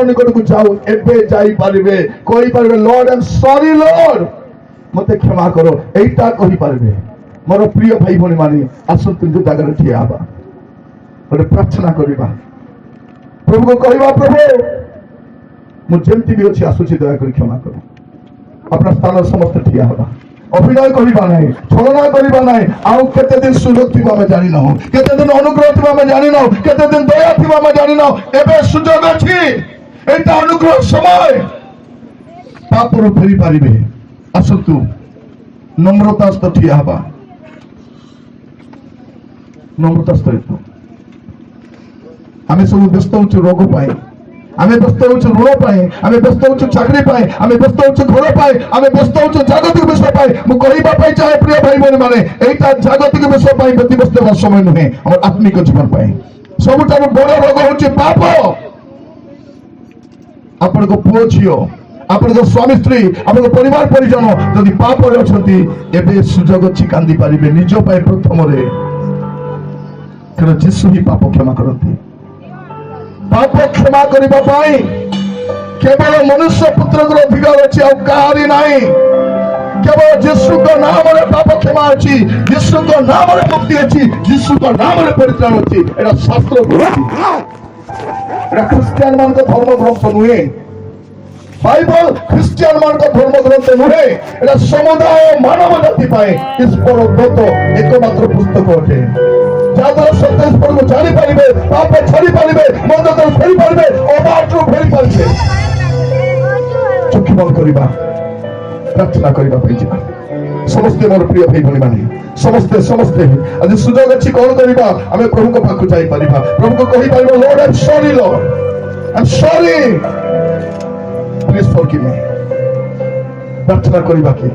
ନିକଟକୁ ଯାଉ। ଏବେ ଯାଇପାରିବେ, କହିପାରିବେ Lord I am sorry Lord, ମତେ କ୍ଷମା କର। ଏଇଟା କହିପାରିବେ। ମୋର ପ୍ରିୟ ଭାଇ ଭଉଣୀ ମାନେ ଆସନ୍ତୁ ଯୋଉ ଜାଗାରେ ଠିଆ ହେବା, ଗୋଟେ ପ୍ରାର୍ଥନା କରିବା, ପ୍ରଭୁକୁ କହିବା ପ୍ରଭୁ ମୁଁ ଯେମିତି ବି ଅଛି ଆସୁଛି, ଦୟାକରି କ୍ଷମା କର। ଆପଣ ସ୍ଥାନରେ ସମସ୍ତେ ଠିଆ ହେବା, ଅଭିନୟ କରିବା ନାହିଁ, ଛଳନା କରିବା ନାହିଁ। ଆଉ କେତେ ଦିନ ସୁଯୋଗ ଥିବ ଆମେ ଜାଣିନାହୁଁ, କେତେ ଦିନ ଅନୁଗ୍ରହ ଥିବ ଆମେ ଜାଣିନାହୁଁ, କେତେ ଦିନ ଦୟା ଥିବ ଆମେ ଜାଣିନାହୁଁ। ଏବେ ସୁଯୋଗ ଅଛି, ଏଇଟା ଅନୁଗ୍ରହ ସମୟ। ତାପରେ ଫେରି ପାରିବେ। ଆସନ୍ତୁ নম্রতা ସହିତ ଠିଆ ହେବା, নম্রতা ସହିତ। ଆମେ ସବୁ ବ୍ୟସ୍ତ ହଉଛୁ ରୋଗ ପାଇଁ, ଆମେ ବ୍ୟସ୍ତ ହଉଛୁ ଋଣ ପାଇଁ, ଆମେ ବ୍ୟସ୍ତ ହଉଛୁ ଚାକିରି ପାଇଁ, ଆମେ ବ୍ୟସ୍ତ ହଉଛୁ ଘର ପାଇଁ, ଆମେ ବ୍ୟସ୍ତ ହଉଛୁ ଜାଗତିକ ବିଷୟ ପାଇଁ। ମୁଁ କହିବା ପାଇଁ ଚାହେଁ ପ୍ରିୟ ଭାଇ ଭଉଣୀ ମାନେ, ଏଇଟା ଜାଗତିକ ବିଷୟ ପାଇଁ ବ୍ୟତିବ୍ୟସ୍ତ ହେବା ସମୟ ନୁହେଁ, ଆମର ଆତ୍ମିକ ଜୀବନ ପାଇଁ। ସବୁଠାରୁ ବଡ ରୋଗ ହଉଛି ପାପ। ଆପଣଙ୍କ ପୁଅ ଝିଅ, ଆପଣଙ୍କ ସ୍ୱାମୀ ସ୍ତ୍ରୀ, ଆପଣଙ୍କ ପରିବାର ପରିଜନ ଯଦି ପାପରେ ଅଛନ୍ତି, ଏବେ ସୁଯୋଗ ଅଛି କାନ୍ଦି ପାରିବେ ନିଜ ପାଇଁ ପ୍ରଥମରେ, କାରଣ ଯୀଶୁ ହିଁ ପାପ କ୍ଷମା କରନ୍ତି। ପାପ କ୍ଷମା କରିବା ପାଇଁ କେବଳ ମନୁଷ୍ୟ ପୁତ୍ରଙ୍କର ଅଧିକାର ଅଛି, ଆଉ କାହାରି ନାହିଁ। କେବଳ ଯୀଶୁଙ୍କ ନାମରେ ପାପ କ୍ଷମା ଅଛି, ଯୀଶୁଙ୍କ ନାମରେ ମୁକ୍ତି ଅଛି, ଯୀଶୁଙ୍କ ନାମରେ ପରିତ୍ରାଣ ଅଛି। ଏଟା ଶାସ୍ତ୍ର କହୁଛି, ଏଟା ଖ୍ରୀଷ୍ଟିଆନ ମାନଙ୍କ ଧର୍ମ ଗ୍ରନ୍ଥ ନୁହେଁ। ବାଇବଲ ଖ୍ରୀଷ୍ଟିଆନ ମାନଙ୍କ ଧର୍ମ ଗ୍ରନ୍ଥ ନୁହେଁ, ଏଟା ସମୁଦାୟ ମାନବ ଜାତି ପାଇଁ ଈଶ୍ୱର ଦତ୍ତ ଏକମାତ୍ର ପୁସ୍ତକ ଅଟେ, ଯାହାଦ୍ୱାରା ସତେଜ ପର୍ବକୁ ଜାଣିପାରିବେ, ପାପ ଛାଡ଼ି ପାରିବେ, ମନ୍ଦରୁ ଫେରି ପାରିବେ, ଅବାଟରୁ ଫେରି ପାରିବେ। ଚକ୍ଷୁ ବନ୍ଦ କରିବା, ପ୍ରାର୍ଥନା କରିବା ପାଇଁ ଯିବା। ସମସ୍ତେ ମୋର ପ୍ରିୟ ଭାଇ ଭଉଣୀ ମାନେ, ସମସ୍ତେ ଆଜି ସୁଯୋଗ ଅଛି କଣ କରିବା? ଆମେ ପ୍ରଭୁଙ୍କ ପାଖକୁ ଯାଇପାରିବା, ପ୍ରଭୁଙ୍କୁ କହିପାରିବା, lord I am sorry, lord I am sorry, please forgive me. ପ୍ରାର୍ଥନା କରିବା କି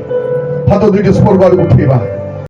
ହାତ ଦୁଇଟି ସ୍ୱର୍ଗ ଆଡ଼କୁ ଉଠେଇବା।